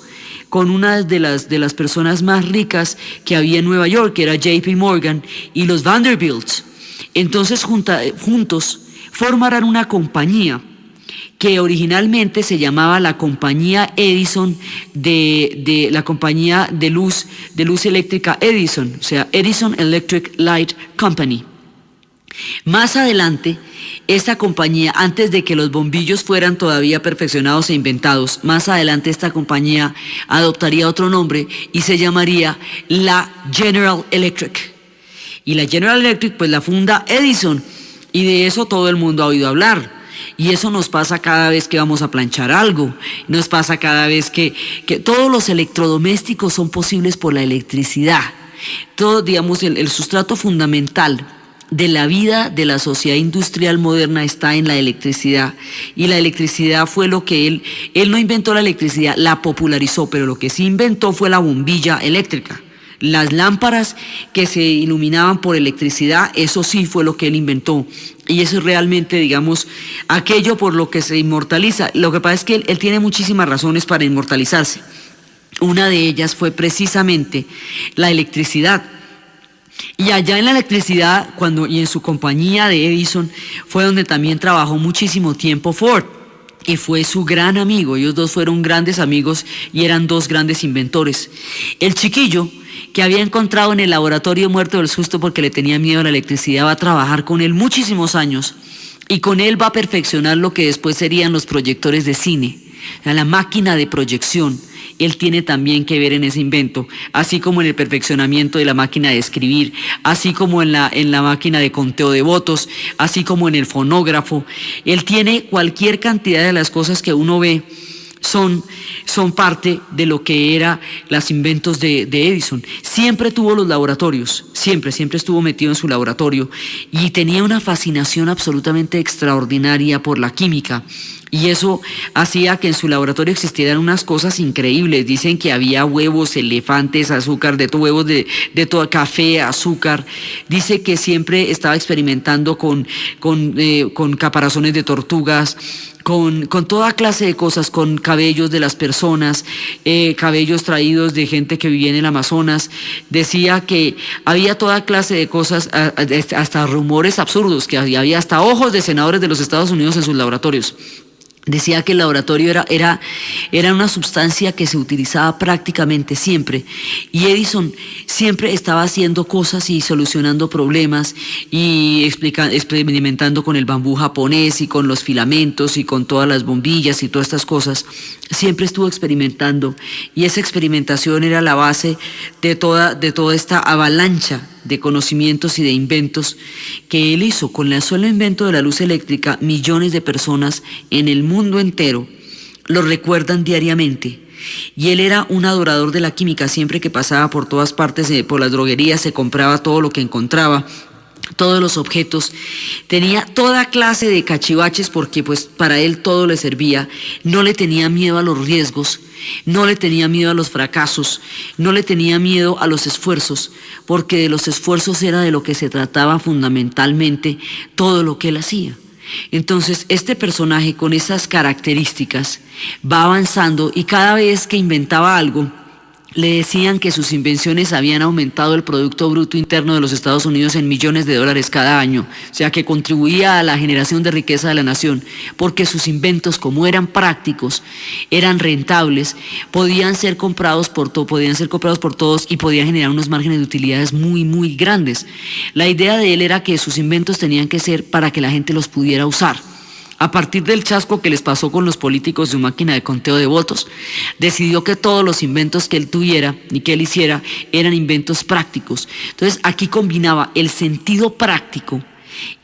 con una de las personas más ricas que había en Nueva York, que era JP Morgan, y los Vanderbilts. Entonces juntos formarán una compañía que originalmente se llamaba la compañía Edison, de la compañía de luz eléctrica Edison, o sea, Edison Electric Light Company. Más adelante, esta compañía, antes de que los bombillos fueran todavía perfeccionados e inventados, más adelante esta compañía adoptaría otro nombre y se llamaría la General Electric. Y la General Electric pues la funda Edison, y de eso todo el mundo ha oído hablar. Y eso nos pasa cada vez que vamos a planchar algo, nos pasa cada vez que todos los electrodomésticos son posibles por la electricidad. Todo, digamos, el sustrato fundamental de la vida de la sociedad industrial moderna está en la electricidad, y la electricidad fue lo que él no inventó la electricidad, la popularizó, pero lo que sí inventó fue la bombilla eléctrica. Las lámparas que se iluminaban por electricidad, eso sí fue lo que él inventó, y eso es realmente, digamos, aquello por lo que se inmortaliza. Lo que pasa es que él tiene muchísimas razones para inmortalizarse. Una de ellas fue precisamente la electricidad. Y allá en la electricidad, y en su compañía de Edison, fue donde también trabajó muchísimo tiempo Ford, y fue su gran amigo. Ellos dos fueron grandes amigos y eran dos grandes inventores. El chiquillo que había encontrado en el laboratorio muerto del susto porque le tenía miedo a la electricidad va a trabajar con él muchísimos años, y con él va a perfeccionar lo que después serían los proyectores de cine, la máquina de proyección. Él tiene también que ver en ese invento, así como en el perfeccionamiento de la máquina de escribir, así como en la máquina de conteo de votos, así como en el fonógrafo. Él tiene cualquier cantidad de las cosas que uno ve son parte de lo que eran los inventos de Edison. Siempre tuvo los laboratorios, siempre estuvo metido en su laboratorio, y tenía una fascinación absolutamente extraordinaria por la química. Y eso hacía que en su laboratorio existieran unas cosas increíbles. Dicen que había huevos, elefantes, azúcar, huevos de todo, café, azúcar. Dice que siempre estaba experimentando con caparazones de tortugas, con toda clase de cosas, con cabellos de las personas, cabellos traídos de gente que vivía en el Amazonas. Decía que había toda clase de cosas, hasta rumores absurdos, que había hasta ojos de senadores de los Estados Unidos en sus laboratorios. Decía que el laboratorio era una sustancia que se utilizaba prácticamente siempre, y Edison siempre estaba haciendo cosas y solucionando problemas y experimentando con el bambú japonés y con los filamentos y con todas las bombillas y todas estas cosas. Siempre estuvo experimentando, y esa experimentación era la base de toda esta avalancha de conocimientos y de inventos que él hizo. Con el solo invento de la luz eléctrica, millones de personas en el mundo entero lo recuerdan diariamente. Y él era un adorador de la química. Siempre que pasaba por todas partes, por las droguerías, se compraba todo lo que encontraba, todos los objetos, tenía toda clase de cachivaches, porque pues para él todo le servía. No le tenía miedo a los riesgos, no le tenía miedo a los fracasos, no le tenía miedo a los esfuerzos, porque de los esfuerzos era de lo que se trataba fundamentalmente todo lo que él hacía. Entonces este personaje con esas características va avanzando, y cada vez que inventaba algo, le decían que sus invenciones habían aumentado el Producto Bruto Interno de los Estados Unidos en millones de dólares cada año, o sea que contribuía a la generación de riqueza de la nación, porque sus inventos, como eran prácticos, eran rentables, podían ser comprados por todos y podían generar unos márgenes de utilidades muy, muy grandes. La idea de él era que sus inventos tenían que ser para que la gente los pudiera usar. A partir del chasco que les pasó con los políticos de su máquina de conteo de votos, decidió que todos los inventos que él tuviera y que él hiciera eran inventos prácticos. Entonces aquí combinaba el sentido práctico,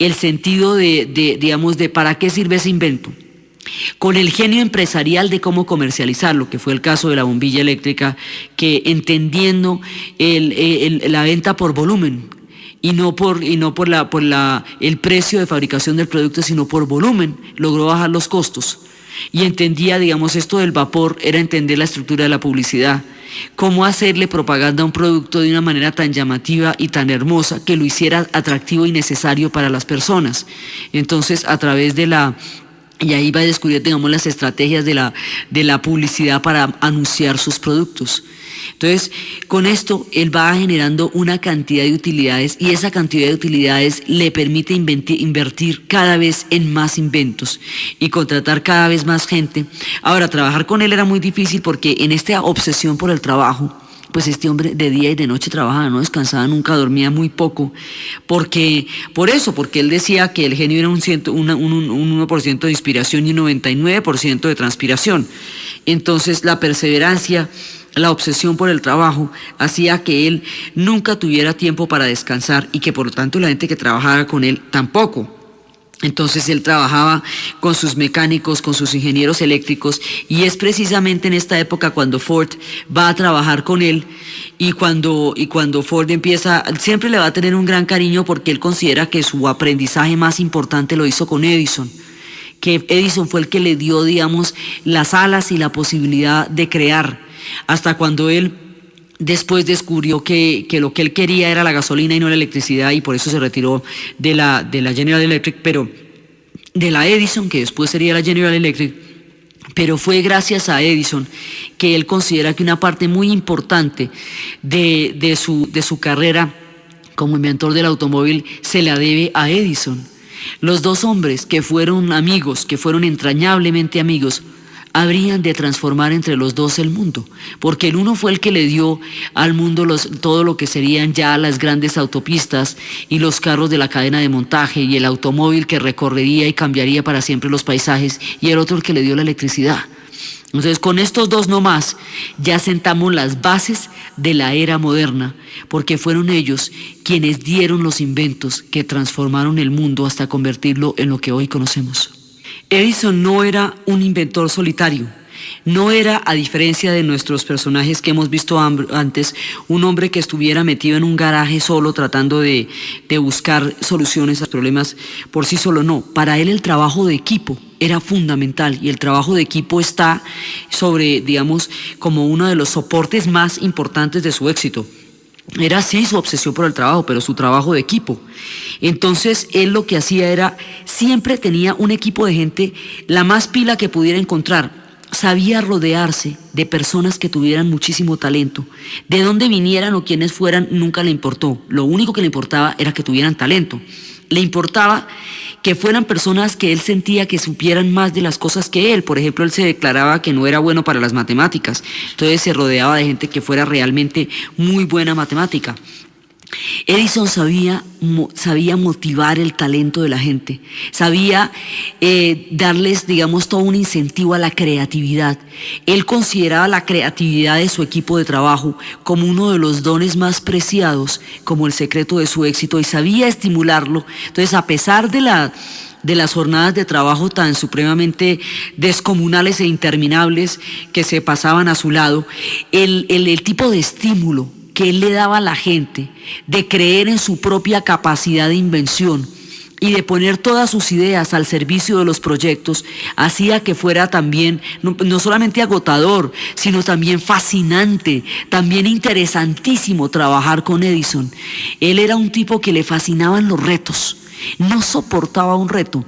el sentido de para qué sirve ese invento, con el genio empresarial de cómo comercializarlo, que fue el caso de la bombilla eléctrica, que entendiendo la venta por volumen, y no por el precio de fabricación del producto, sino por volumen, logró bajar los costos. Y entendía, digamos, esto del vapor era entender la estructura de la publicidad, cómo hacerle propaganda a un producto de una manera tan llamativa y tan hermosa que lo hiciera atractivo y necesario para las personas. Entonces, a través de la Y ahí va a descubrir, digamos, las estrategias de la publicidad para anunciar sus productos. Entonces, con esto, él va generando una cantidad de utilidades y esa cantidad de utilidades le permite invertir cada vez en más inventos y contratar cada vez más gente. Ahora, trabajar con él era muy difícil porque en esta obsesión por el trabajo, pues este hombre de día y de noche trabajaba, no descansaba nunca, dormía muy poco, porque él decía que el genio era un 1% de inspiración y un 99% de transpiración. Entonces la perseverancia, la obsesión por el trabajo hacía que él nunca tuviera tiempo para descansar y que por lo tanto la gente que trabajara con él tampoco. Entonces él trabajaba con sus mecánicos, con sus ingenieros eléctricos, y es precisamente en esta época cuando Ford va a trabajar con él y cuando Ford empieza, siempre le va a tener un gran cariño porque él considera que su aprendizaje más importante lo hizo con Edison, que Edison fue el que le dio, digamos, las alas y la posibilidad de crear, hasta cuando él después descubrió que lo que él quería era la gasolina y no la electricidad, y por eso se retiró de la General Electric, pero de la Edison, que después sería la General Electric. Pero fue gracias a Edison que él considera que una parte muy importante de su carrera como inventor del automóvil se la debe a Edison. Los dos hombres que fueron amigos, que fueron entrañablemente amigos, habrían de transformar entre los dos el mundo, porque el uno fue el que le dio al mundo todo lo que serían ya las grandes autopistas y los carros de la cadena de montaje y el automóvil que recorrería y cambiaría para siempre los paisajes, y el otro el que le dio la electricidad. Entonces, con estos dos nomás ya sentamos las bases de la era moderna, porque fueron ellos quienes dieron los inventos que transformaron el mundo hasta convertirlo en lo que hoy conocemos. Edison no era un inventor solitario, no era, a diferencia de nuestros personajes que hemos visto antes, un hombre que estuviera metido en un garaje solo tratando de buscar soluciones a problemas por sí solo, no. Para él el trabajo de equipo era fundamental, y el trabajo de equipo está digamos, como uno de los soportes más importantes de su éxito. Era sí su obsesión por el trabajo, pero su trabajo de equipo. Entonces él lo que hacía era, siempre tenía un equipo de gente, la más pila que pudiera encontrar. Sabía rodearse de personas que tuvieran muchísimo talento. De dónde vinieran o quiénes fueran nunca le importó. Lo único que le importaba era que tuvieran talento. Le importaba que fueran personas que él sentía que supieran más de las cosas que él. Por ejemplo, él se declaraba que no era bueno para las matemáticas, entonces se rodeaba de gente que fuera realmente muy buena matemática. Edison sabía motivar el talento de la gente, sabía darles, digamos, todo un incentivo a la creatividad. Él consideraba la creatividad de su equipo de trabajo como uno de los dones más preciados, como el secreto de su éxito, y sabía estimularlo. Entonces, a pesar de las jornadas de trabajo tan supremamente descomunales e interminables que se pasaban a su lado, el tipo de estímulo que él le daba a la gente de creer en su propia capacidad de invención y de poner todas sus ideas al servicio de los proyectos, hacía que fuera también, no solamente agotador, sino también fascinante, también interesantísimo trabajar con Edison. Él era un tipo que le fascinaban los retos, no soportaba un reto.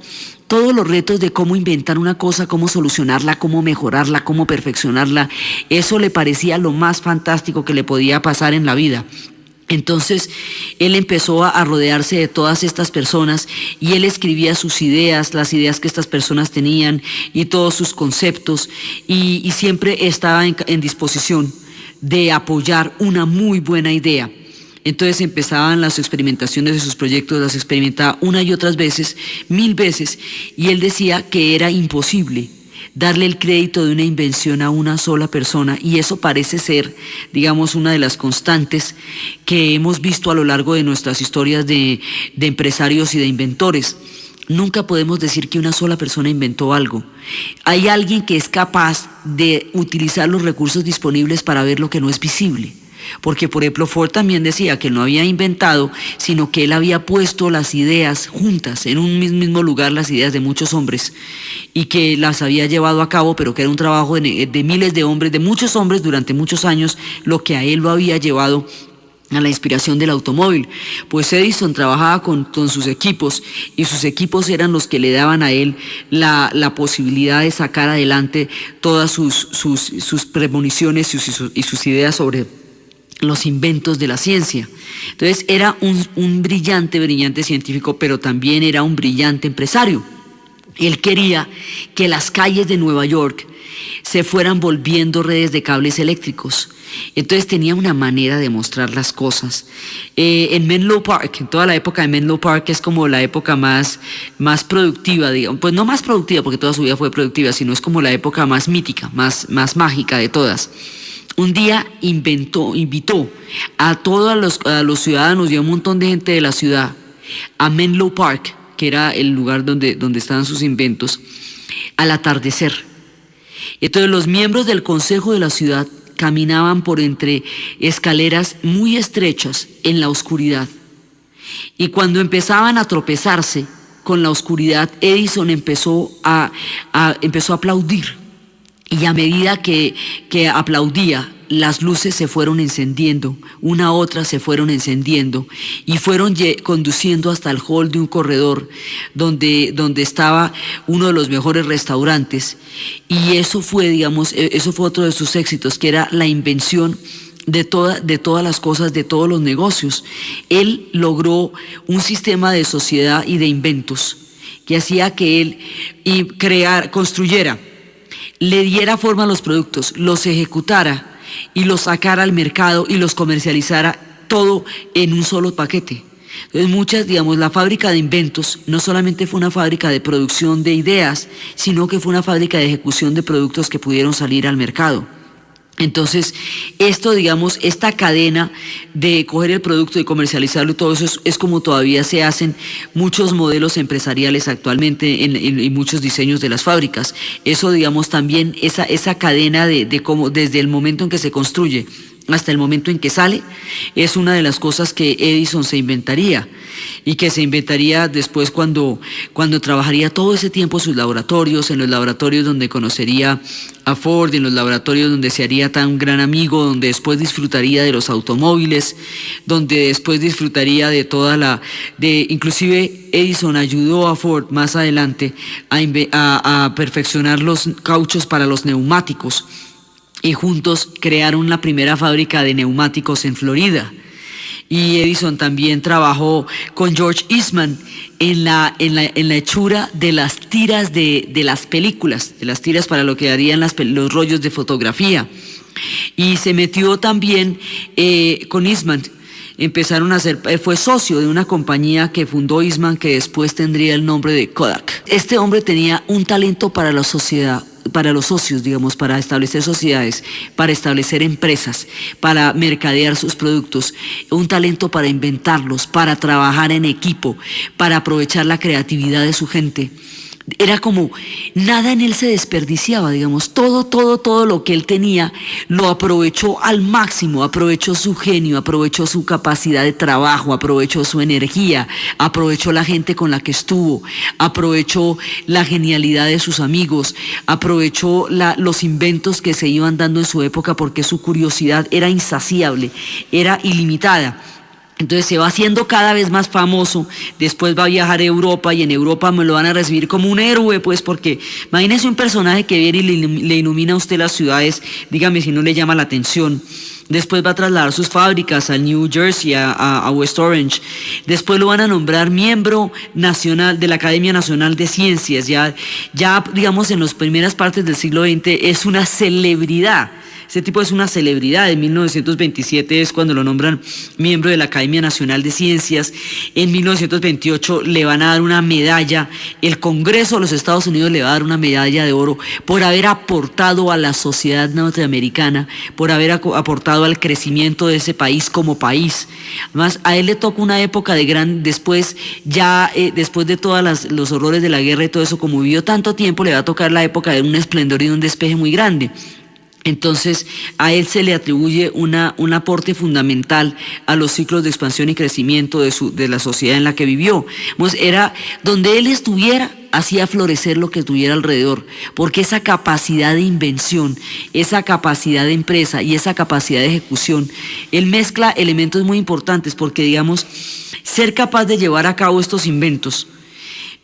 Todos los retos de cómo inventar una cosa, cómo solucionarla, cómo mejorarla, cómo perfeccionarla, eso le parecía lo más fantástico que le podía pasar en la vida. Entonces él empezó a rodearse de todas estas personas y él escribía sus ideas, las ideas que estas personas tenían y todos sus conceptos, y siempre estaba en disposición de apoyar una muy buena idea. Entonces empezaban las experimentaciones de sus proyectos, las experimentaba una y otras veces, 1000 veces, y él decía que era imposible darle el crédito de una invención a una sola persona, y eso parece ser, digamos, una de las constantes que hemos visto a lo largo de nuestras historias de empresarios y de inventores. Nunca podemos decir que una sola persona inventó algo. Hay alguien que es capaz de utilizar los recursos disponibles para ver lo que no es visible. Porque, por ejemplo, Ford también decía que no había inventado, sino que él había puesto las ideas juntas, en un mismo lugar, las ideas de muchos hombres, y que las había llevado a cabo, pero que era un trabajo de miles de hombres, de muchos hombres durante muchos años, lo que a él lo había llevado a la inspiración del automóvil, pues Edison trabajaba con sus equipos y sus equipos eran los que le daban a él la posibilidad de sacar adelante todas sus premoniciones y sus ideas sobre los inventos de la ciencia. Entonces era un brillante científico, pero también era un brillante empresario. Él quería que las calles de Nueva York se fueran volviendo redes de cables eléctricos. Entonces tenía una manera de mostrar las cosas. En Menlo Park, en toda la época de Menlo Park, es como la época más productiva, digamos, pues no más productiva porque toda su vida fue productiva, sino es como la época más mítica, más mágica de todas. Un día invitó a todos los ciudadanos y a un montón de gente de la ciudad a Menlo Park, que era el lugar donde estaban sus inventos, al atardecer. Entonces los miembros del consejo de la ciudad caminaban por entre escaleras muy estrechas en la oscuridad. Y cuando empezaban a tropezarse con la oscuridad, Edison empezó a aplaudir. Y a medida que aplaudía, las luces se fueron encendiendo, una a otra se fueron encendiendo y fueron conduciendo hasta el hall de un corredor donde estaba uno de los mejores restaurantes. Y eso fue, digamos, eso fue otro de sus éxitos, que era la invención de todas las cosas, de todos los negocios. Él logró un sistema de sociedad y de inventos que hacía que él construyera, le diera forma a los productos, los ejecutara y los sacara al mercado y los comercializara todo en un solo paquete. Entonces la fábrica de inventos no solamente fue una fábrica de producción de ideas, sino que fue una fábrica de ejecución de productos que pudieron salir al mercado. Entonces, esta cadena de coger el producto y comercializarlo y todo eso es como todavía se hacen muchos modelos empresariales actualmente en muchos diseños de las fábricas. Eso, también esa cadena de cómo desde el momento en que se construye hasta el momento en que sale, es una de las cosas que Edison se inventaría y que se inventaría después cuando trabajaría todo ese tiempo en sus laboratorios, en los laboratorios donde conocería a Ford, en los laboratorios donde se haría tan gran amigo, donde después disfrutaría de los automóviles, donde después disfrutaría de inclusive Edison ayudó a Ford más adelante a perfeccionar los cauchos para los neumáticos. Y juntos crearon la primera fábrica de neumáticos en Florida. Y Edison también trabajó con George Eastman en la hechura de las tiras de las películas, de las tiras para lo que harían los rollos de fotografía. Y se metió también con Eastman. Fue socio de una compañía que fundó Eastman, que después tendría el nombre de Kodak. Este hombre tenía un talento para la sociedad, para los socios, para establecer sociedades, para establecer empresas, para mercadear sus productos, un talento para inventarlos, para trabajar en equipo, para aprovechar la creatividad de su gente. Era como nada en él se desperdiciaba, todo lo que él tenía lo aprovechó al máximo, aprovechó su genio, aprovechó su capacidad de trabajo, aprovechó su energía, aprovechó la gente con la que estuvo, aprovechó la genialidad de sus amigos, aprovechó los inventos que se iban dando en su época, porque su curiosidad era insaciable, era ilimitada. Entonces se va haciendo cada vez más famoso, después va a viajar a Europa y en Europa me lo van a recibir como un héroe, pues, porque imagínese un personaje que viene y le ilumina a usted las ciudades, dígame si no le llama la atención. Después va a trasladar sus fábricas a New Jersey, a West Orange. Después lo van a nombrar miembro nacional de la Academia Nacional de Ciencias. Ya en las primeras partes del siglo XX es una celebridad. Ese tipo es una celebridad. En 1927 es cuando lo nombran miembro de la Academia Nacional de Ciencias. En 1928 le van a dar una medalla. El Congreso de los Estados Unidos le va a dar una medalla de oro por haber aportado a la sociedad norteamericana, por haber aportado al crecimiento de ese país como país. Además, a él le toca una época después de todos los horrores de la guerra y todo eso, como vivió tanto tiempo, le va a tocar la época de un esplendor y de un despeje muy grande. Entonces, a él se le atribuye un aporte fundamental a los ciclos de expansión y crecimiento de la sociedad en la que vivió. Pues era donde él estuviera, hacía florecer lo que estuviera alrededor, porque esa capacidad de invención, esa capacidad de empresa y esa capacidad de ejecución, él mezcla elementos muy importantes, porque digamos, ser capaz de llevar a cabo estos inventos,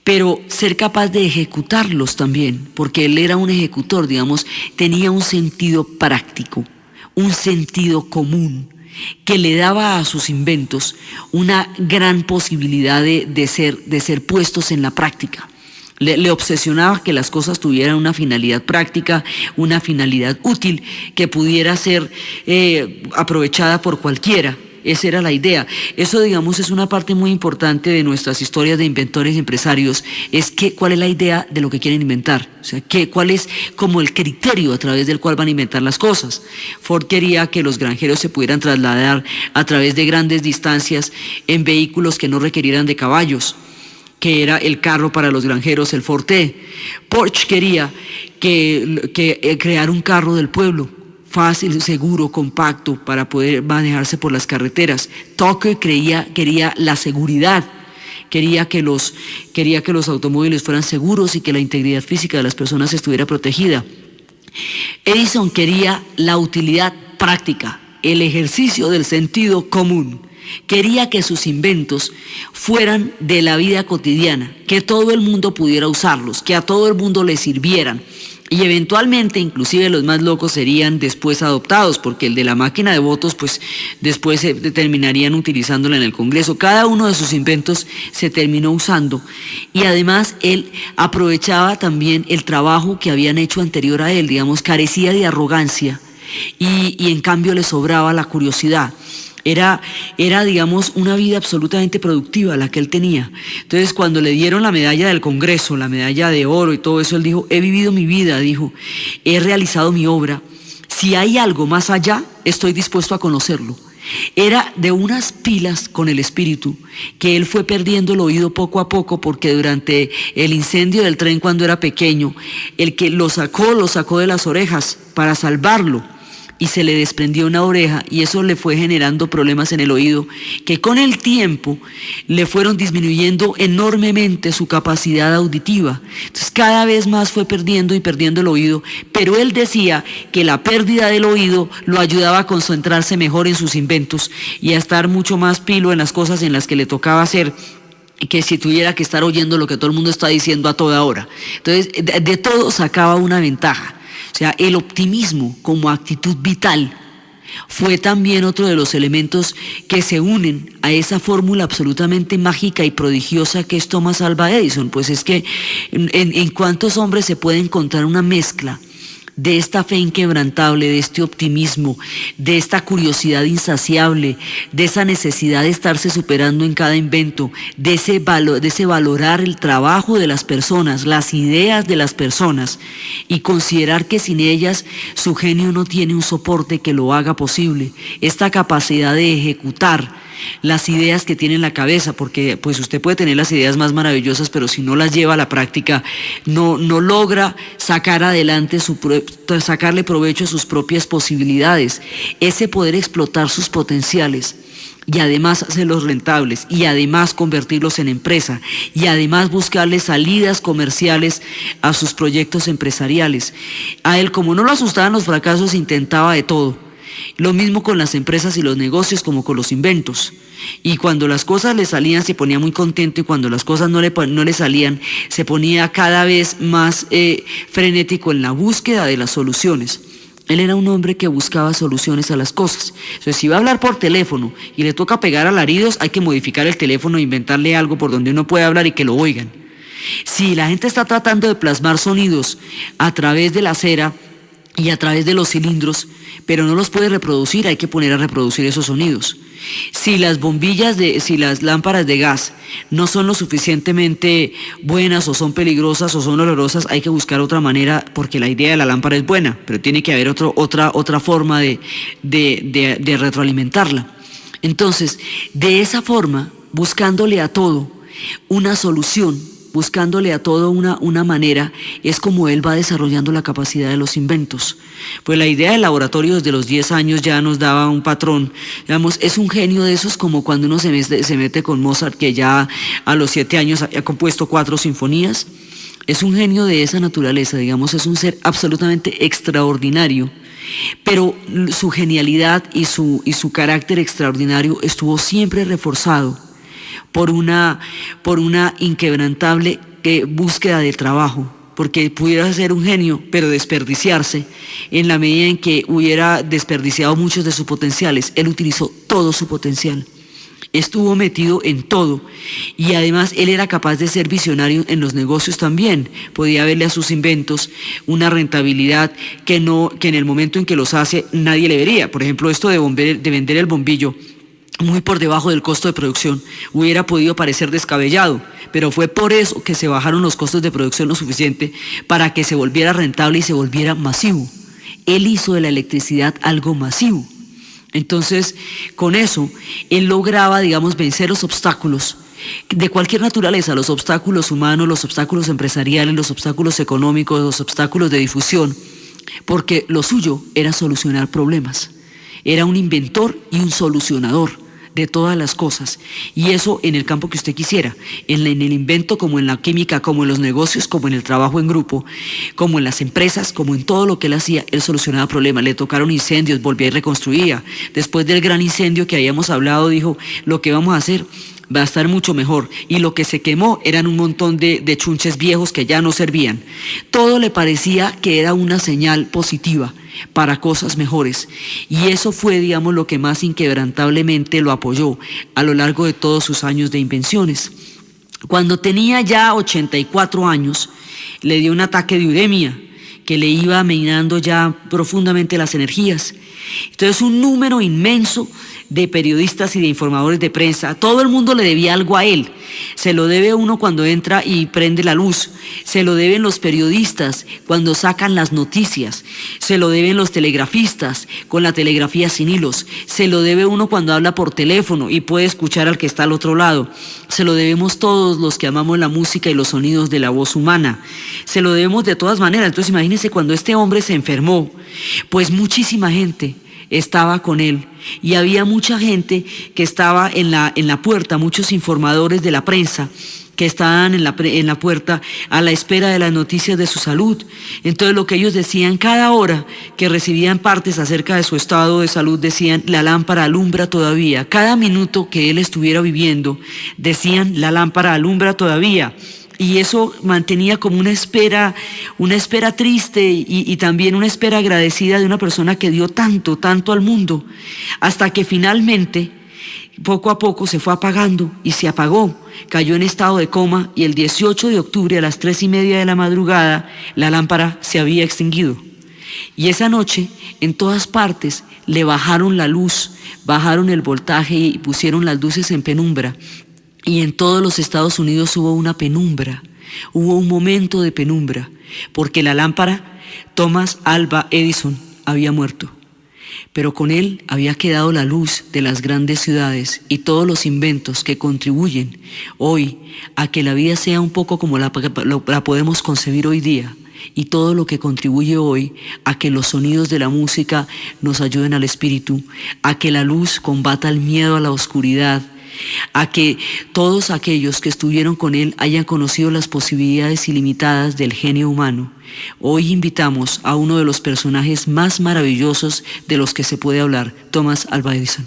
pero ser capaz de ejecutarlos también, porque él era un ejecutor, digamos, tenía un sentido práctico, un sentido común, que le daba a sus inventos una gran posibilidad de ser puestos en la práctica. Le obsesionaba que las cosas tuvieran una finalidad práctica, una finalidad útil, que pudiera ser aprovechada por cualquiera. Esa era la idea. Eso, digamos, es una parte muy importante de nuestras historias de inventores y empresarios, es cuál es la idea de lo que quieren inventar, o sea, cuál es como el criterio a través del cual van a inventar las cosas. Ford quería que los granjeros se pudieran trasladar a través de grandes distancias en vehículos que no requirieran de caballos, que era el carro para los granjeros, el Ford T. Porsche quería crear un carro del pueblo, fácil, seguro, compacto, para poder manejarse por las carreteras. Tucker quería la seguridad, quería que los automóviles fueran seguros y que la integridad física de las personas estuviera protegida. Edison quería la utilidad práctica, el ejercicio del sentido común. Quería que sus inventos fueran de la vida cotidiana, que todo el mundo pudiera usarlos, que a todo el mundo le sirvieran. Y eventualmente, inclusive los más locos serían después adoptados, porque el de la máquina de votos, pues después se terminarían utilizándola en el Congreso. Cada uno de sus inventos se terminó usando. Y además él aprovechaba también el trabajo que habían hecho anterior a él, digamos, carecía de arrogancia y en cambio le sobraba la curiosidad. Era, digamos, una vida absolutamente productiva la que él tenía. Entonces, cuando le dieron la medalla del Congreso, la medalla de oro y todo eso, él dijo, he vivido mi vida, dijo, he realizado mi obra. Si hay algo más allá, estoy dispuesto a conocerlo. Era de unas pilas con el espíritu que él fue perdiendo el oído poco a poco, porque durante el incendio del tren cuando era pequeño, el que lo sacó de las orejas para salvarlo. Y se le desprendió una oreja y eso le fue generando problemas en el oído que con el tiempo le fueron disminuyendo enormemente su capacidad auditiva. Entonces cada vez más fue perdiendo el oído, pero él decía que la pérdida del oído lo ayudaba a concentrarse mejor en sus inventos y a estar mucho más pilo en las cosas en las que le tocaba hacer, que si tuviera que estar oyendo lo que todo el mundo está diciendo a toda hora. Entonces de todo sacaba una ventaja. O sea, el optimismo como actitud vital fue también otro de los elementos que se unen a esa fórmula absolutamente mágica y prodigiosa que es Thomas Alva Edison. Pues es que en cuántos hombres se puede encontrar una mezcla de esta fe inquebrantable, de este optimismo, de esta curiosidad insaciable, de esa necesidad de estarse superando en cada invento, de ese valorar el trabajo de las personas, las ideas de las personas, y considerar que sin ellas su genio no tiene un soporte que lo haga posible. Esta capacidad de ejecutar las ideas que tiene en la cabeza, porque pues usted puede tener las ideas más maravillosas, pero si no las lleva a la práctica, no logra sacar adelante sacarle provecho a sus propias posibilidades, ese poder explotar sus potenciales y además hacerlos rentables y además convertirlos en empresa y además buscarle salidas comerciales a sus proyectos empresariales. A él, como no lo asustaban los fracasos, intentaba de todo. Lo mismo con las empresas y los negocios como con los inventos. Y cuando las cosas le salían se ponía muy contento, y cuando las cosas no le salían se ponía cada vez más frenético en la búsqueda de las soluciones. Él era un hombre que buscaba soluciones a las cosas. Entonces, si va a hablar por teléfono y le toca pegar alaridos, hay que modificar el teléfono e inventarle algo por donde uno puede hablar y que lo oigan. Si la gente está tratando de plasmar sonidos a través de la cera y a través de los cilindros, pero no los puede reproducir, hay que poner a reproducir esos sonidos. Si las lámparas de gas no son lo suficientemente buenas, o son peligrosas, o son olorosas, hay que buscar otra manera, porque la idea de la lámpara es buena, pero tiene que haber otra forma de retroalimentarla. Entonces, de esa forma, buscándole a todo una solución, buscándole a todo una manera, es como él va desarrollando la capacidad de los inventos. Pues la idea del laboratorio desde los 10 años ya nos daba un patrón. Digamos, es un genio de esos como cuando uno se mete con Mozart, que ya a los 7 años había compuesto 4 sinfonías. Es un genio de esa naturaleza, digamos, es un ser absolutamente extraordinario. Pero su genialidad y su carácter extraordinario estuvo siempre reforzado por una inquebrantable búsqueda de trabajo, porque pudiera ser un genio, pero desperdiciarse en la medida en que hubiera desperdiciado muchos de sus potenciales. Él utilizó todo su potencial. Estuvo metido en todo y además él era capaz de ser visionario en los negocios también. Podía verle a sus inventos una rentabilidad que en el momento en que los hace nadie le vería. Por ejemplo, esto de vender el bombillo muy por debajo del costo de producción hubiera podido parecer descabellado, pero fue por eso que se bajaron los costos de producción lo suficiente para que se volviera rentable y se volviera masivo. Él hizo de la electricidad algo masivo. Entonces, con eso, él lograba, digamos, vencer los obstáculos de cualquier naturaleza, los obstáculos humanos, los obstáculos empresariales, los obstáculos económicos, los obstáculos de difusión, porque lo suyo era solucionar problemas. Era un inventor y un solucionador de todas las cosas, y eso en el campo que usted quisiera, en el invento, como en la química, como en los negocios, como en el trabajo en grupo, como en las empresas, como en todo lo que él hacía. Él solucionaba problemas. Le tocaron incendios, volvía y reconstruía. Después del gran incendio que habíamos hablado, dijo: lo que vamos a hacer va a estar mucho mejor, y lo que se quemó eran un montón de chunches viejos que ya no servían. Todo le parecía que era una señal positiva para cosas mejores, y eso fue, digamos, lo que más inquebrantablemente lo apoyó a lo largo de todos sus años de invenciones. Cuando tenía ya 84 años, le dio un ataque de uremia que le iba minando ya profundamente las energías. Entonces, un número inmenso de periodistas y de informadores de prensa, todo el mundo le debía algo a él. Se lo debe uno cuando entra y prende la luz, se lo deben los periodistas cuando sacan las noticias, se lo deben los telegrafistas con la telegrafía sin hilos, se lo debe uno cuando habla por teléfono y puede escuchar al que está al otro lado, se lo debemos todos los que amamos la música y los sonidos de la voz humana, se lo debemos de todas maneras. Entonces imagínense, cuando este hombre se enfermó, pues muchísima gente estaba con él, y había mucha gente que estaba en la puerta, muchos informadores de la prensa que estaban en la puerta a la espera de las noticias de su salud. Entonces, lo que ellos decían cada hora que recibían partes acerca de su estado de salud, decían: la lámpara alumbra todavía. Cada minuto que él estuviera viviendo, decían: la lámpara alumbra todavía. Y eso mantenía como una espera triste y también una espera agradecida de una persona que dio tanto, tanto al mundo, hasta que finalmente, poco a poco, se fue apagando y se apagó, cayó en estado de coma, y el 18 de octubre a las 3:30 de la madrugada, la lámpara se había extinguido. Y esa noche, en todas partes, le bajaron la luz, bajaron el voltaje y pusieron las luces en penumbra. Y en todos los Estados Unidos hubo una penumbra, hubo un momento de penumbra, porque la lámpara, Thomas Alva Edison, había muerto. Pero con él había quedado la luz de las grandes ciudades y todos los inventos que contribuyen hoy a que la vida sea un poco como la podemos concebir hoy día, y todo lo que contribuye hoy a que los sonidos de la música nos ayuden al espíritu, a que la luz combata el miedo a la oscuridad, a que todos aquellos que estuvieron con él hayan conocido las posibilidades ilimitadas del genio humano. Hoy invitamos a uno de los personajes más maravillosos de los que se puede hablar, Thomas Alva Edison.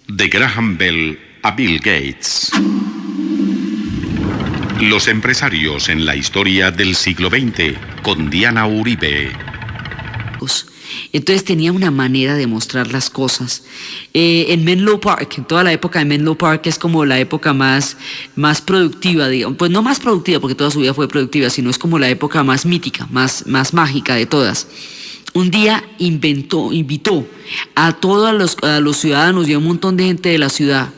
De Graham Bell a Bill Gates. Los empresarios en la historia del siglo XX, con Diana Uribe. Entonces tenía una manera de mostrar las cosas. En Menlo Park, en toda la época de Menlo Park, es como la época más productiva, digamos. Pues no más productiva, porque toda su vida fue productiva, sino es como la época más mítica, más mágica de todas. Un día invitó a todos los ciudadanos y a un montón de gente de la ciudad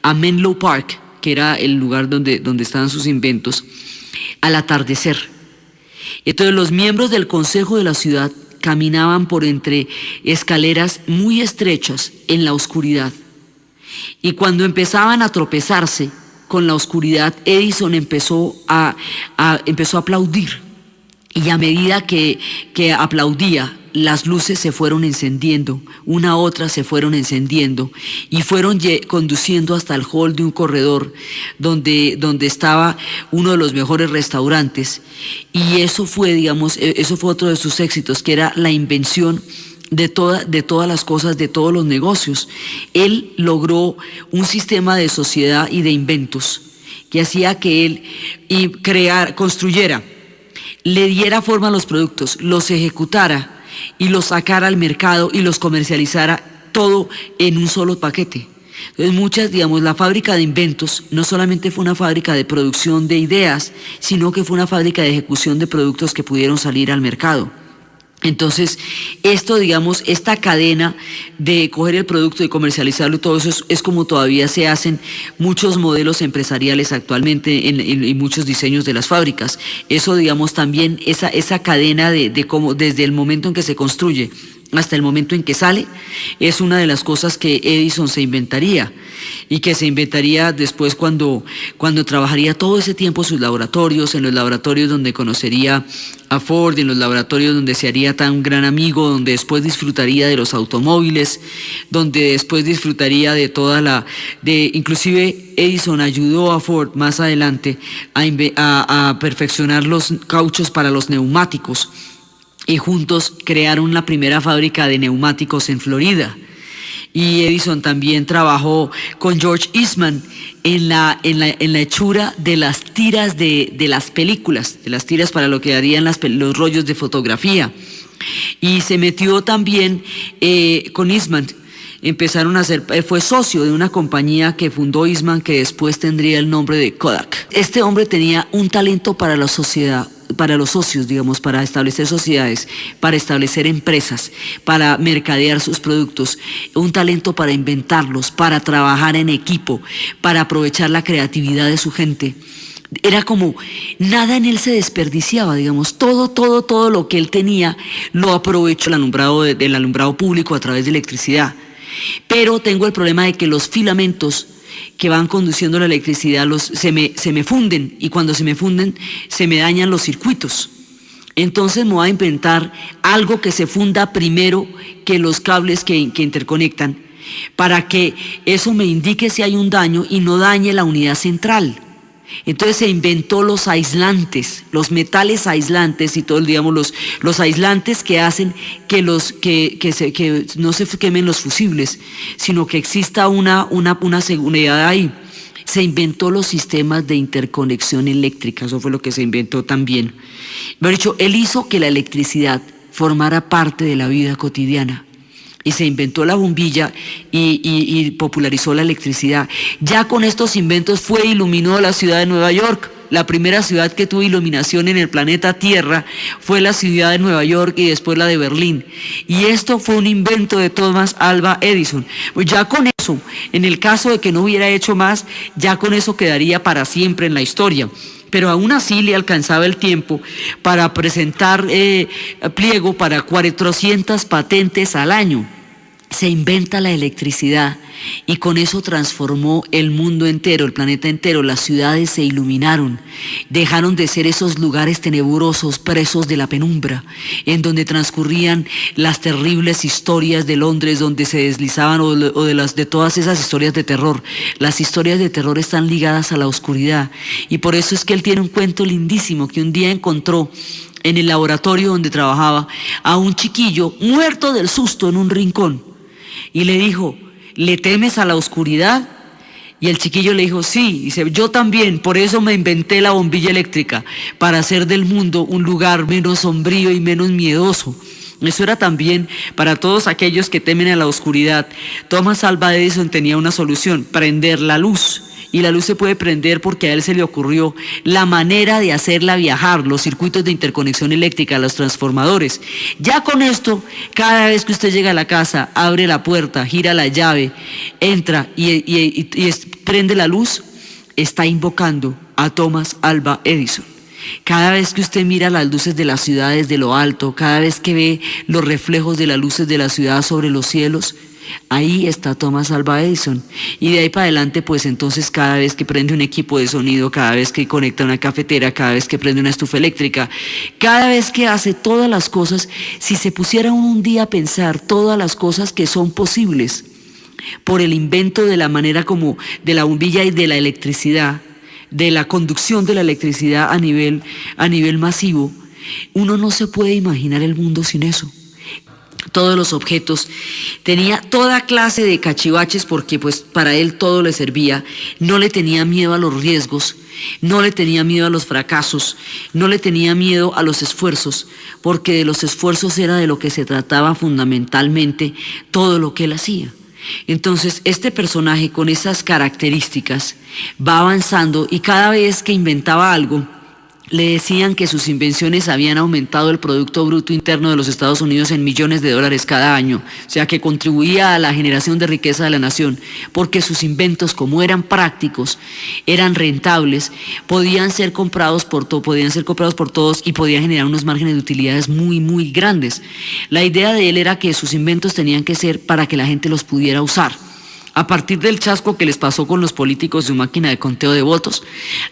a Menlo Park, que era el lugar donde estaban sus inventos, al atardecer. Entonces los miembros del consejo de la ciudad caminaban por entre escaleras muy estrechas en la oscuridad, y cuando empezaban a tropezarse con la oscuridad, Edison empezó a aplaudir. Y a medida que aplaudía, las luces se fueron encendiendo, una a otra se fueron encendiendo y fueron conduciendo hasta el hall de un corredor donde estaba uno de los mejores restaurantes. Y eso fue, digamos, eso fue otro de sus éxitos, que era la invención de todas las cosas, de todos los negocios. Él logró un sistema de sociedad y de inventos que hacía que él construyera, le diera forma a los productos, los ejecutara y los sacara al mercado y los comercializara todo en un solo paquete. Entonces la fábrica de inventos no solamente fue una fábrica de producción de ideas, sino que fue una fábrica de ejecución de productos que pudieron salir al mercado. Entonces, esta cadena de coger el producto y comercializarlo y todo eso es como todavía se hacen muchos modelos empresariales actualmente en muchos diseños de las fábricas. Eso, también esa cadena de cómo desde el momento en que se construye hasta el momento en que sale, es una de las cosas que Edison se inventaría y que se inventaría después cuando trabajaría todo ese tiempo en sus laboratorios, en los laboratorios donde conocería a Ford, en los laboratorios donde se haría tan gran amigo, donde después disfrutaría de los automóviles, donde después disfrutaría de inclusive Edison ayudó a Ford más adelante a perfeccionar los cauchos para los neumáticos. Y juntos crearon la primera fábrica de neumáticos en Florida. Y Edison también trabajó con George Eastman en la hechura de las tiras de las películas, de las tiras para lo que harían los rollos de fotografía. Y se metió también con Eastman. Fue socio de una compañía que fundó Eastman, que después tendría el nombre de Kodak. Este hombre tenía un talento para la sociedad, para los socios, para establecer sociedades, para establecer empresas, para mercadear sus productos, un talento para inventarlos, para trabajar en equipo, para aprovechar la creatividad de su gente. Era como, nada en él se desperdiciaba, todo lo que él tenía lo aprovechó del alumbrado público a través de electricidad. Pero tengo el problema de que los filamentos que van conduciendo la electricidad se me funden, y cuando se me funden se me dañan los circuitos. Entonces me voy a inventar algo que se funda primero que los cables que interconectan, para que eso me indique si hay un daño y no dañe la unidad central. Entonces se inventó los aislantes, los metales aislantes y todo, los aislantes que hacen que no se quemen los fusibles, sino que exista una seguridad ahí. Se inventó los sistemas de interconexión eléctrica, eso fue lo que se inventó también. Mejor dicho, él hizo que la electricidad formara parte de la vida cotidiana. Y se inventó la bombilla y popularizó la electricidad. Ya con estos inventos iluminó la ciudad de Nueva York. La primera ciudad que tuvo iluminación en el planeta Tierra fue la ciudad de Nueva York y después la de Berlín. Y esto fue un invento de Thomas Alva Edison. Pues ya con eso, en el caso de que no hubiera hecho más, ya con eso quedaría para siempre en la historia. Pero aún así le alcanzaba el tiempo para presentar pliego para 400 patentes al año. Se inventa la electricidad y con eso transformó el mundo entero, el planeta entero. Las ciudades se iluminaron, dejaron de ser esos lugares tenebrosos, presos de la penumbra, en donde transcurrían las terribles historias de Londres, donde se deslizaban, o de todas esas historias de terror. Las historias de terror están ligadas a la oscuridad, y por eso es que él tiene un cuento lindísimo que un día encontró en el laboratorio donde trabajaba a un chiquillo muerto del susto en un rincón. Y le dijo, ¿le temes a la oscuridad? Y el chiquillo le dijo, sí. Dice, yo también, por eso me inventé la bombilla eléctrica, para hacer del mundo un lugar menos sombrío y menos miedoso. Eso era también para todos aquellos que temen a la oscuridad. Thomas Alva Edison tenía una solución: prender la luz. Y la luz se puede prender porque a él se le ocurrió la manera de hacerla viajar, los circuitos de interconexión eléctrica, los transformadores. Ya con esto, cada vez que usted llega a la casa, abre la puerta, gira la llave, entra y prende la luz, está invocando a Thomas Alva Edison. Cada vez que usted mira las luces de las ciudades de lo alto, cada vez que ve los reflejos de las luces de la ciudad sobre los cielos, ahí está Thomas Alva Edison. Y de ahí para adelante, pues entonces cada vez que prende un equipo de sonido, cada vez que conecta una cafetera, cada vez que prende una estufa eléctrica, cada vez que hace todas las cosas, si se pusiera un día a pensar todas las cosas que son posibles por el invento de la manera como de la bombilla y de la electricidad, de la conducción de la electricidad a nivel masivo, uno no se puede imaginar el mundo sin eso. Todos los objetos, tenía toda clase de cachivaches porque pues para él todo le servía, no le tenía miedo a los riesgos, no le tenía miedo a los fracasos, no le tenía miedo a los esfuerzos, porque de los esfuerzos era de lo que se trataba fundamentalmente todo lo que él hacía. Entonces este personaje con esas características va avanzando y cada vez que inventaba algo, le decían que sus invenciones habían aumentado el Producto Bruto Interno de los Estados Unidos en millones de dólares cada año, o sea que contribuía a la generación de riqueza de la nación, porque sus inventos, como eran prácticos, eran rentables, podían ser comprados por todos y podían generar unos márgenes de utilidades muy, muy grandes. La idea de él era que sus inventos tenían que ser para que la gente los pudiera usar. A partir del chasco que les pasó con los políticos de su máquina de conteo de votos,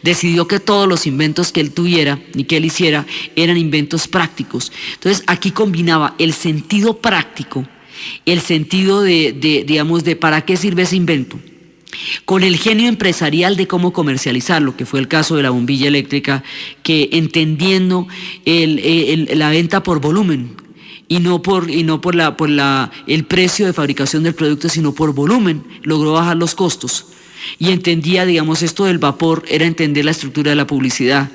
decidió que todos los inventos que él tuviera y que él hiciera eran inventos prácticos. Entonces aquí combinaba el sentido práctico, el sentido de para qué sirve ese invento, con el genio empresarial de cómo comercializarlo, que fue el caso de la bombilla eléctrica, que entendiendo la venta por volumen, y no por el precio de fabricación del producto, sino por volumen, logró bajar los costos. Y entendía, esto del vapor, era entender la estructura de la publicidad,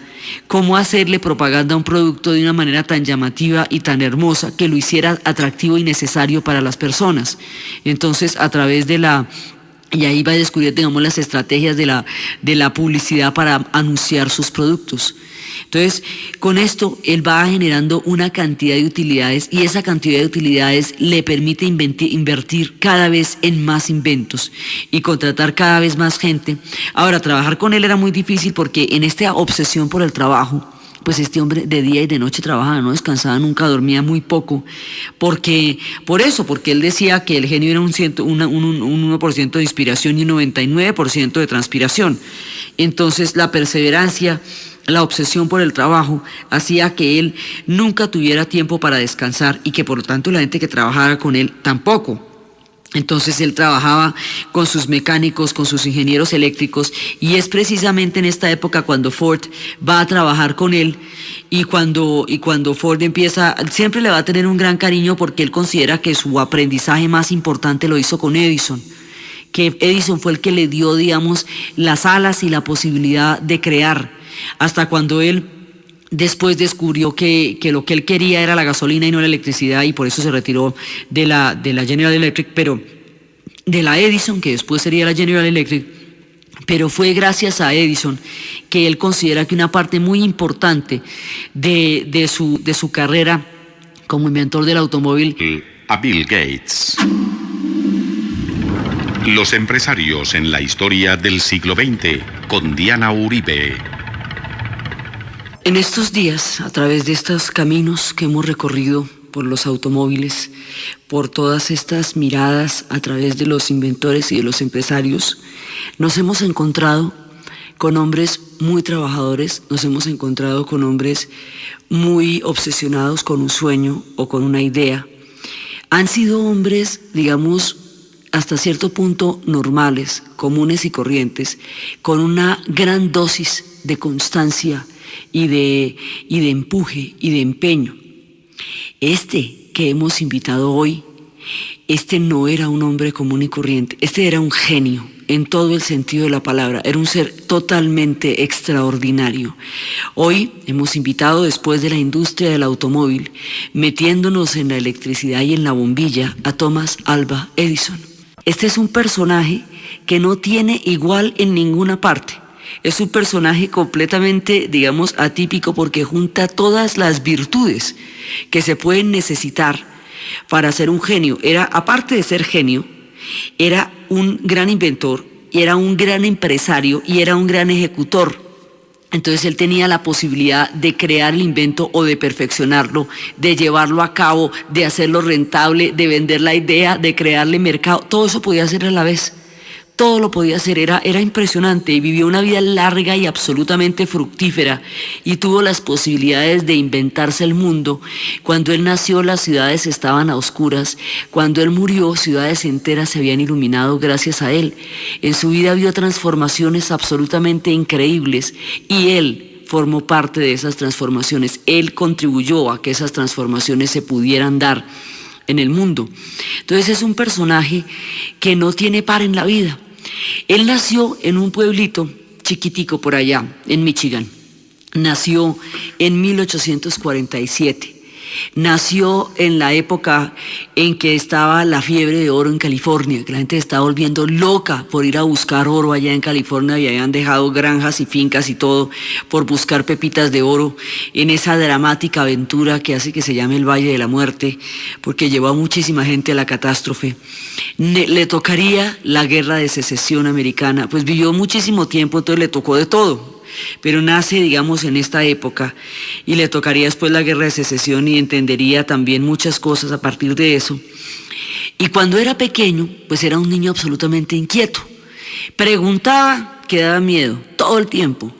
cómo hacerle propaganda a un producto de una manera tan llamativa y tan hermosa que lo hiciera atractivo y necesario para las personas. Entonces, a través y ahí va a descubrir, las estrategias de la publicidad para anunciar sus productos. Entonces, con esto, él va generando una cantidad de utilidades y esa cantidad de utilidades le permite invertir cada vez en más inventos y contratar cada vez más gente. Ahora, trabajar con él era muy difícil porque en esta obsesión por el trabajo, pues este hombre de día y de noche trabajaba, no descansaba nunca, dormía muy poco, porque él decía que el genio era un 1% de inspiración y un 99% de transpiración. Entonces, la perseverancia, la obsesión por el trabajo hacía que él nunca tuviera tiempo para descansar y que por lo tanto la gente que trabajara con él tampoco. Entonces él trabajaba con sus mecánicos, con sus ingenieros eléctricos, y es precisamente en esta época cuando Ford va a trabajar con él y cuando Ford empieza, siempre le va a tener un gran cariño porque él considera que su aprendizaje más importante lo hizo con Edison, que Edison fue el que le dio, las alas y la posibilidad de crear, hasta cuando él después descubrió que lo que él quería era la gasolina y no la electricidad, y por eso se retiró de la General Electric, pero de la Edison, que después sería la General Electric. Pero fue gracias a Edison que él considera que una parte muy importante de su carrera como inventor del automóvil. A Bill Gates. Los empresarios en la historia del siglo XX, con Diana Uribe. En estos días, a través de estos caminos que hemos recorrido por los automóviles, por todas estas miradas a través de los inventores y de los empresarios, nos hemos encontrado con hombres muy trabajadores, nos hemos encontrado con hombres muy obsesionados con un sueño o con una idea. Han sido hombres, hasta cierto punto normales, comunes y corrientes, con una gran dosis de constancia y de empuje y de empeño. Este que hemos invitado hoy, no era un hombre común y corriente, era un genio en todo el sentido de la palabra, era un ser totalmente extraordinario. Hoy hemos invitado, después de la industria del automóvil, metiéndonos en la electricidad y en la bombilla, a Thomas Alva Edison. Este es un personaje que no tiene igual en ninguna parte. Es un personaje completamente, atípico, porque junta todas las virtudes que se pueden necesitar para ser un genio. Aparte de ser genio, era un gran inventor, era un gran empresario y era un gran ejecutor. Entonces él tenía la posibilidad de crear el invento o de perfeccionarlo, de llevarlo a cabo, de hacerlo rentable, de vender la idea, de crearle mercado. Todo eso podía hacer a la vez. Todo lo podía hacer, era impresionante, y vivió una vida larga y absolutamente fructífera, y tuvo las posibilidades de inventarse el mundo. Cuando él nació, las ciudades estaban a oscuras. Cuando él murió, ciudades enteras se habían iluminado gracias a él. En su vida vio transformaciones absolutamente increíbles, y él formó parte de esas transformaciones. Él contribuyó a que esas transformaciones se pudieran dar en el mundo. Entonces es un personaje que no tiene par en la vida. Él nació en un pueblito chiquitico por allá, en Michigan. Nació en 1847. Nació en la época en que estaba la fiebre de oro en California, que la gente se estaba volviendo loca por ir a buscar oro allá en California, y habían dejado granjas y fincas y todo por buscar pepitas de oro en esa dramática aventura que hace que se llame el Valle de la Muerte, porque llevó a muchísima gente a la catástrofe. Le tocaría la Guerra de Secesión americana, pues vivió muchísimo tiempo, entonces le tocó de todo. Pero nace, digamos, en esta época, y le tocaría después la Guerra de Secesión, y entendería también muchas cosas a partir de eso. Y cuando era pequeño, pues era un niño absolutamente inquieto. Preguntaba que daba miedo todo el tiempo.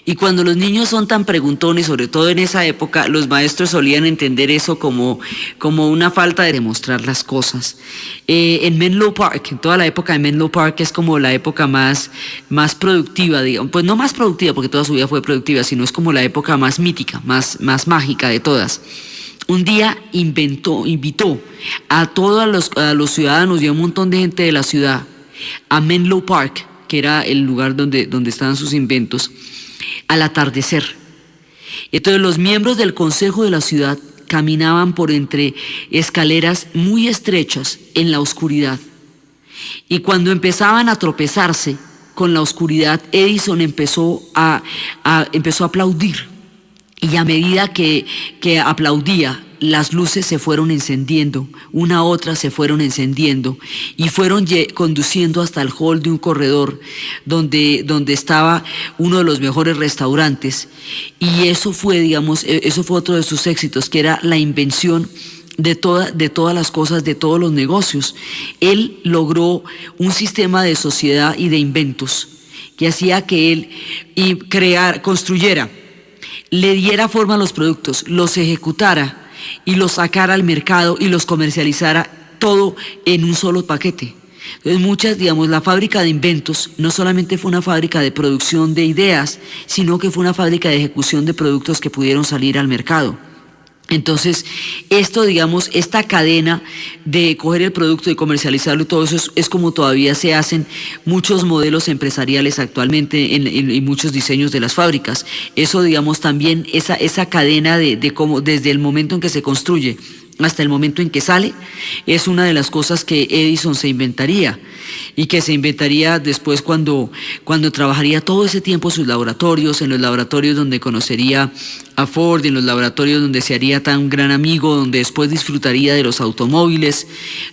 Y cuando los niños son tan preguntones, sobre todo en esa época, los maestros solían entender eso como una falta de demostrar las cosas. En Menlo Park, en toda la época de Menlo Park, es como la época más productiva, digamos, pues no más productiva, porque toda su vida fue productiva, sino es como la época más mítica, más mágica de todas. Un día invitó a todos los ciudadanos y a un montón de gente de la ciudad a Menlo Park, que era el lugar donde estaban sus inventos, al atardecer. Entonces los miembros del consejo de la ciudad caminaban por entre escaleras muy estrechas en la oscuridad, y cuando empezaban a tropezarse con la oscuridad, Edison empezó a aplaudir, y a medida que aplaudía, las luces se fueron encendiendo, una a otra se fueron encendiendo, y fueron conduciendo hasta el hall de un corredor donde estaba uno de los mejores restaurantes. Y eso fue, digamos, eso fue otro de sus éxitos, que era la invención de todas las cosas, de todos los negocios. Él logró un sistema de sociedad y de inventos que hacía que él construyera, le diera forma a los productos, los ejecutara y los sacara al mercado y los comercializara todo en un solo paquete. Entonces la fábrica de inventos no solamente fue una fábrica de producción de ideas, sino que fue una fábrica de ejecución de productos que pudieron salir al mercado. Entonces, esta cadena de coger el producto y comercializarlo y todo eso es como todavía se hacen muchos modelos empresariales actualmente en muchos diseños de las fábricas. Eso, también esa cadena de cómo desde el momento en que se construye hasta el momento en que sale, es una de las cosas que Edison se inventaría, y que se inventaría después cuando trabajaría todo ese tiempo en sus laboratorios, en los laboratorios donde conocería a Ford, en los laboratorios donde se haría tan gran amigo, donde después disfrutaría de los automóviles,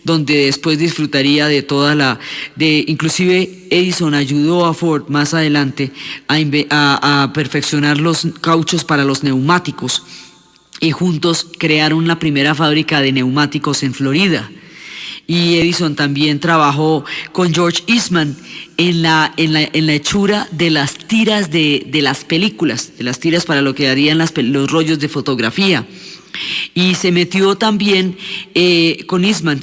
donde después disfrutaría de inclusive Edison ayudó a Ford más adelante a perfeccionar los cauchos para los neumáticos, y juntos crearon la primera fábrica de neumáticos en Florida. Y Edison también trabajó con George Eastman en la hechura de las tiras de las películas, de las tiras para lo que harían los rollos de fotografía. Y se metió también con Eastman.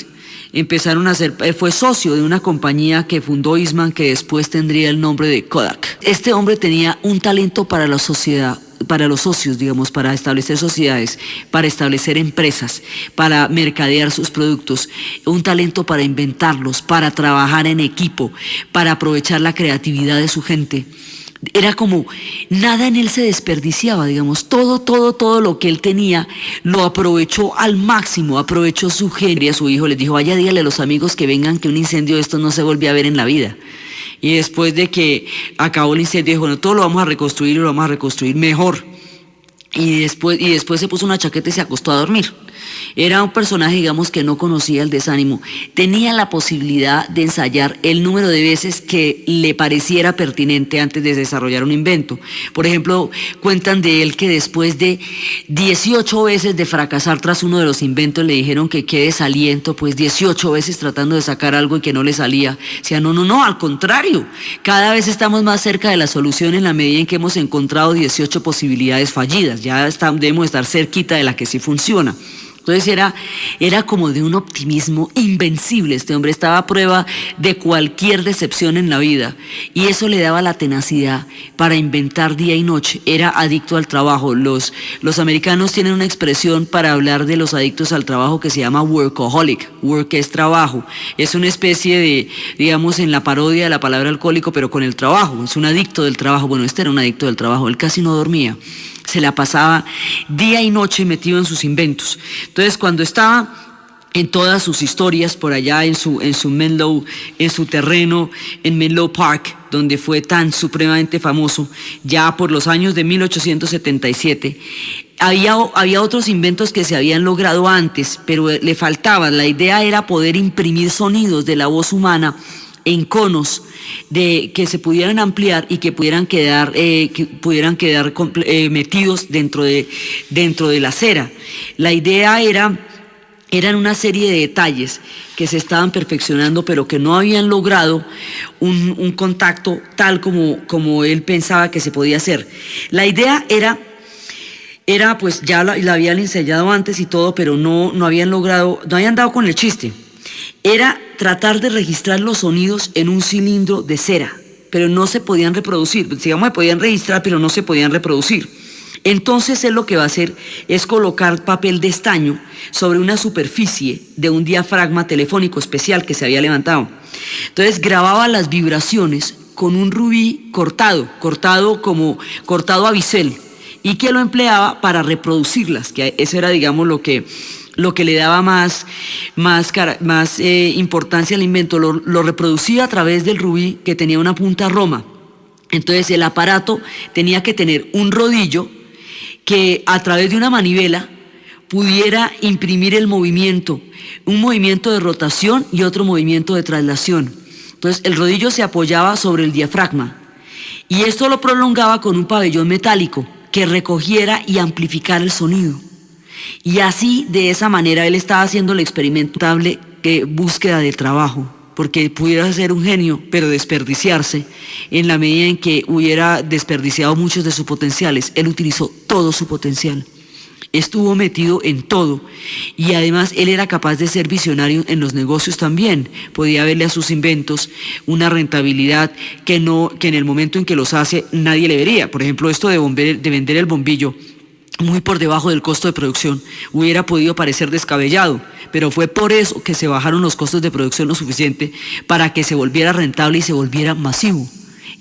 Fue socio de una compañía que fundó Eastman, que después tendría el nombre de Kodak. Este hombre tenía un talento para la sociedad, para los socios, para establecer sociedades, para establecer empresas, para mercadear sus productos, un talento para inventarlos, para trabajar en equipo, para aprovechar la creatividad de su gente. Era como nada en él se desperdiciaba, todo lo que él tenía lo aprovechó al máximo, aprovechó su genio. A su hijo les dijo: vaya, dígale a los amigos que vengan que un incendio de estos no se vuelve a ver en la vida. Y después de que acabó el incendio, dijo: bueno, todo lo vamos a reconstruir y lo vamos a reconstruir mejor. Y después se puso una chaqueta y se acostó a dormir. Era un personaje, digamos, que no conocía el desánimo. Tenía la posibilidad de ensayar el número de veces que le pareciera pertinente antes de desarrollar un invento. Por ejemplo, cuentan de él que después de 18 veces de fracasar tras uno de los inventos, le dijeron que qué desaliento, pues 18 veces tratando de sacar algo y que no le salía. Decía, no, al contrario, cada vez estamos más cerca de la solución en la medida en que hemos encontrado 18 posibilidades fallidas. Ya debemos estar cerquita de la que sí funciona. Entonces era como de un optimismo invencible. Este hombre estaba a prueba de cualquier decepción en la vida y eso le daba la tenacidad para inventar día y noche. Era adicto al trabajo. Los americanos tienen una expresión para hablar de los adictos al trabajo que se llama workaholic. Work es trabajo. Es una especie de, digamos, en la parodia de la palabra alcohólico, pero con el trabajo. Es un adicto del trabajo. Bueno, este era un adicto del trabajo. Él casi no dormía. Se la pasaba día y noche metido en sus inventos. Entonces, cuando estaba en todas sus historias por allá en su Menlo, en su terreno en Menlo Park, donde fue tan supremamente famoso, ya por los años de 1877, había otros inventos que se habían logrado antes, pero le faltaban. La idea era poder imprimir sonidos de la voz humana en conos que se pudieran ampliar y que pudieran quedar metidos dentro de la cera. La idea eran una serie de detalles que se estaban perfeccionando, pero que no habían logrado un contacto tal como él pensaba que se podía hacer. La idea era pues ya la habían ensayado antes y todo, pero no habían dado con el chiste. Era tratar de registrar los sonidos en un cilindro de cera, pero no se podían reproducir. Digamos, se podían registrar, pero no se podían reproducir. Entonces él lo que va a hacer es colocar papel de estaño sobre una superficie de un diafragma telefónico especial que se había levantado. Entonces grababa las vibraciones con un rubí cortado a bisel, y que lo empleaba para reproducirlas, que eso era, digamos, lo que le daba más importancia al invento. Lo reproducía a través del rubí, que tenía una punta roma. Entonces el aparato tenía que tener un rodillo que a través de una manivela pudiera imprimir el movimiento, un movimiento de rotación y otro movimiento de traslación. Entonces el rodillo se apoyaba sobre el diafragma y esto lo prolongaba con un pabellón metálico que recogiera y amplificara el sonido. Y así, de esa manera, él estaba haciendo la experimentable búsqueda del trabajo, porque pudiera ser un genio, pero desperdiciarse en la medida en que hubiera desperdiciado muchos de sus potenciales. Él utilizó todo su potencial, estuvo metido en todo, y además él era capaz de ser visionario en los negocios también. Podía verle a sus inventos una rentabilidad que en el momento en que los hace nadie le vería. Por ejemplo, esto de vender el bombillo muy por debajo del costo de producción hubiera podido parecer descabellado, pero fue por eso que se bajaron los costos de producción lo suficiente para que se volviera rentable y se volviera masivo.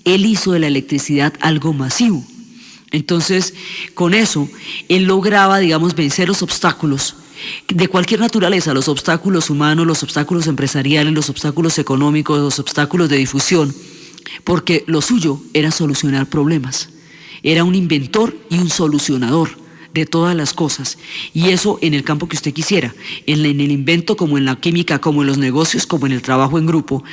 Él hizo de la electricidad algo masivo. Entonces, con eso, él lograba, digamos, vencer los obstáculos de cualquier naturaleza, los obstáculos humanos, los obstáculos empresariales, los obstáculos económicos, los obstáculos de difusión, porque lo suyo era solucionar problemas. Era un inventor y un solucionador de todas las cosas, y eso en el campo que usted quisiera, en el invento, como en la química, como en los negocios, como en el trabajo en grupo,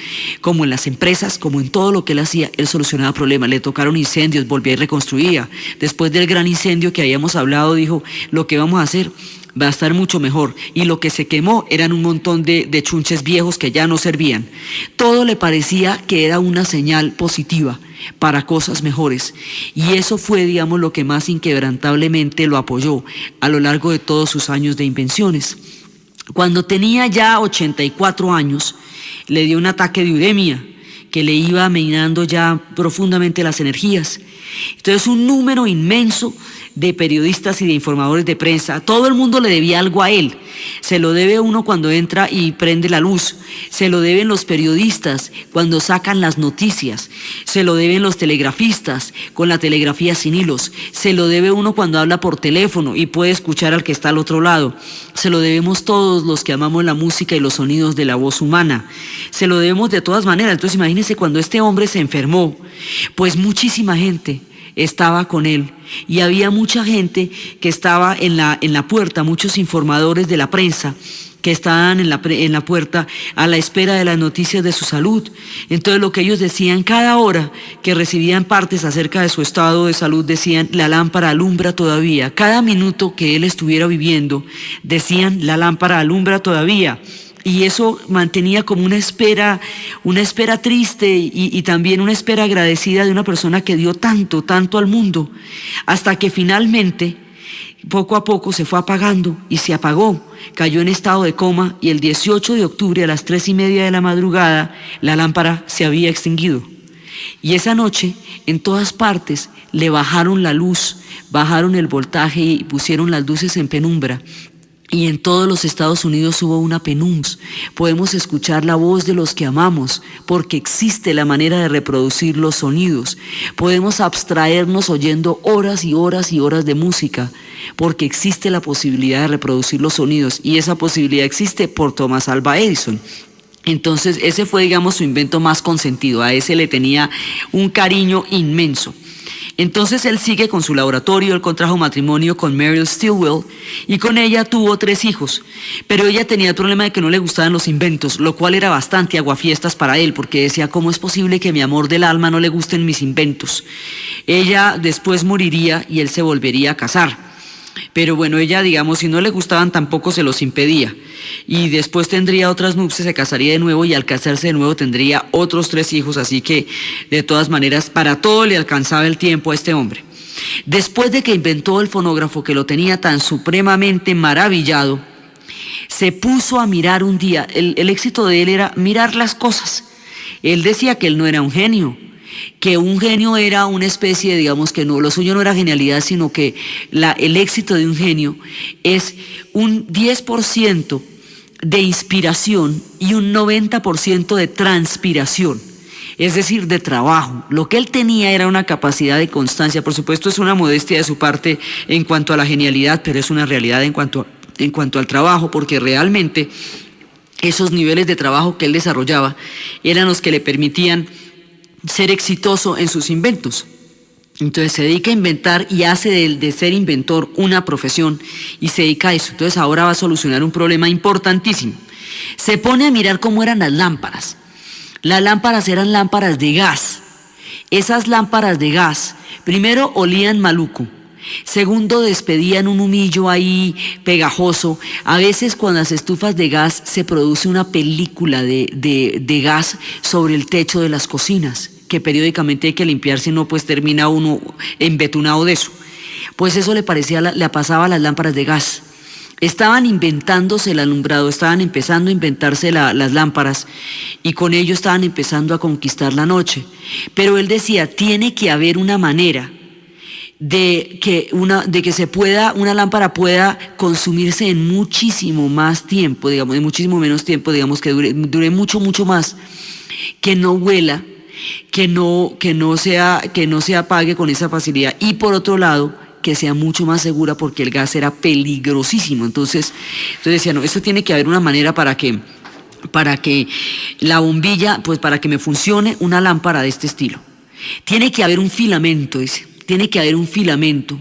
como en las empresas, como en todo lo que él hacía. Él solucionaba problemas. Le tocaron incendios, volvía y reconstruía. Después del gran incendio que habíamos hablado, dijo, lo que vamos a hacer va a estar mucho mejor, y lo que se quemó eran un montón de chunches viejos que ya no servían. Todo le parecía que era una señal positiva para cosas mejores, y eso fue, digamos, lo que más inquebrantablemente lo apoyó a lo largo de todos sus años de invenciones. Cuando tenía ya 84 años, le dio un ataque de uremia que le iba minando ya profundamente las energías. Entonces, un número inmenso de periodistas y de informadores de prensa, todo el mundo le debía algo a él. Se lo debe uno cuando entra y prende la luz, se lo deben los periodistas cuando sacan las noticias, se lo deben los telegrafistas con la telegrafía sin hilos, se lo debe uno cuando habla por teléfono y puede escuchar al que está al otro lado, se lo debemos todos los que amamos la música y los sonidos de la voz humana, se lo debemos de todas maneras. Entonces imagínense, cuando este hombre se enfermó, pues muchísima gente estaba con él y había mucha gente que estaba en la puerta, muchos informadores de la prensa que estaban en la puerta a la espera de las noticias de su salud. Entonces lo que ellos decían cada hora que recibían partes acerca de su estado de salud, decían: la lámpara alumbra todavía. Cada minuto que él estuviera viviendo, decían: la lámpara alumbra todavía. Y eso mantenía como una espera triste y también una espera agradecida de una persona que dio tanto, tanto al mundo, hasta que finalmente, poco a poco se fue apagando y se apagó, cayó en estado de coma y el 18 de octubre a las 3:30 de la madrugada la lámpara se había extinguido. Y esa noche en todas partes le bajaron la luz, bajaron el voltaje y pusieron las luces en penumbra. Y en todos los Estados Unidos hubo una penums. Podemos escuchar la voz de los que amamos, porque existe la manera de reproducir los sonidos. Podemos abstraernos oyendo horas y horas y horas de música, porque existe la posibilidad de reproducir los sonidos. Y esa posibilidad existe por Thomas Alva Edison. Entonces ese fue, digamos, su invento más consentido. A ese le tenía un cariño inmenso. Entonces él sigue con su laboratorio, él contrajo matrimonio con Muriel Stilwell y con ella tuvo 3 hijos, pero ella tenía el problema de que no le gustaban los inventos, lo cual era bastante aguafiestas para él, porque decía: ¿cómo es posible que a mi amor del alma no le gusten mis inventos? Ella después moriría y él se volvería a casar. Pero bueno, ella, digamos, si no le gustaban tampoco se los impedía. Y después tendría otras nupcias, se casaría de nuevo y al casarse de nuevo tendría otros 3 hijos. Así que, de todas maneras, para todo le alcanzaba el tiempo a este hombre. Después de que inventó el fonógrafo, que lo tenía tan supremamente maravillado, se puso a mirar un día. El éxito de él era mirar las cosas. Él decía que él no era un genio, que un genio era una especie, digamos, que no, lo suyo no era genialidad, sino que el éxito de un genio es un 10% de inspiración y un 90% de transpiración, es decir, de trabajo. Lo que él tenía era una capacidad de constancia. Por supuesto, es una modestia de su parte en cuanto a la genialidad, pero es una realidad en cuanto al trabajo, porque realmente esos niveles de trabajo que él desarrollaba eran los que le permitían ser exitoso en sus inventos. Entonces se dedica a inventar y hace de ser inventor una profesión y se dedica a eso. Entonces ahora va a solucionar un problema importantísimo. Se pone a mirar cómo eran las lámparas. Las lámparas eran lámparas de gas. Esas lámparas de gas, primero, olían maluco. Segundo, despedían un humillo ahí pegajoso. A veces con las estufas de gas se produce una película de gas sobre el techo de las cocinas, que periódicamente hay que limpiar, si no pues termina uno embetunado de eso. Pues eso le pasaba a las lámparas de gas. Estaban inventándose el alumbrado, estaban empezando a inventarse las lámparas y con ello estaban empezando a conquistar la noche. Pero él decía: tiene que haber una manera de que una lámpara pueda consumirse en muchísimo más tiempo, digamos, en muchísimo menos tiempo, digamos, que dure mucho, mucho más, que no huela, que no se apague con esa facilidad, y por otro lado, que sea mucho más segura, porque el gas era peligrosísimo. Entonces decía: no, esto tiene que haber una manera para que la bombilla, pues para que me funcione una lámpara de este estilo. Tiene que haber un filamento, dice. Tiene que haber un filamento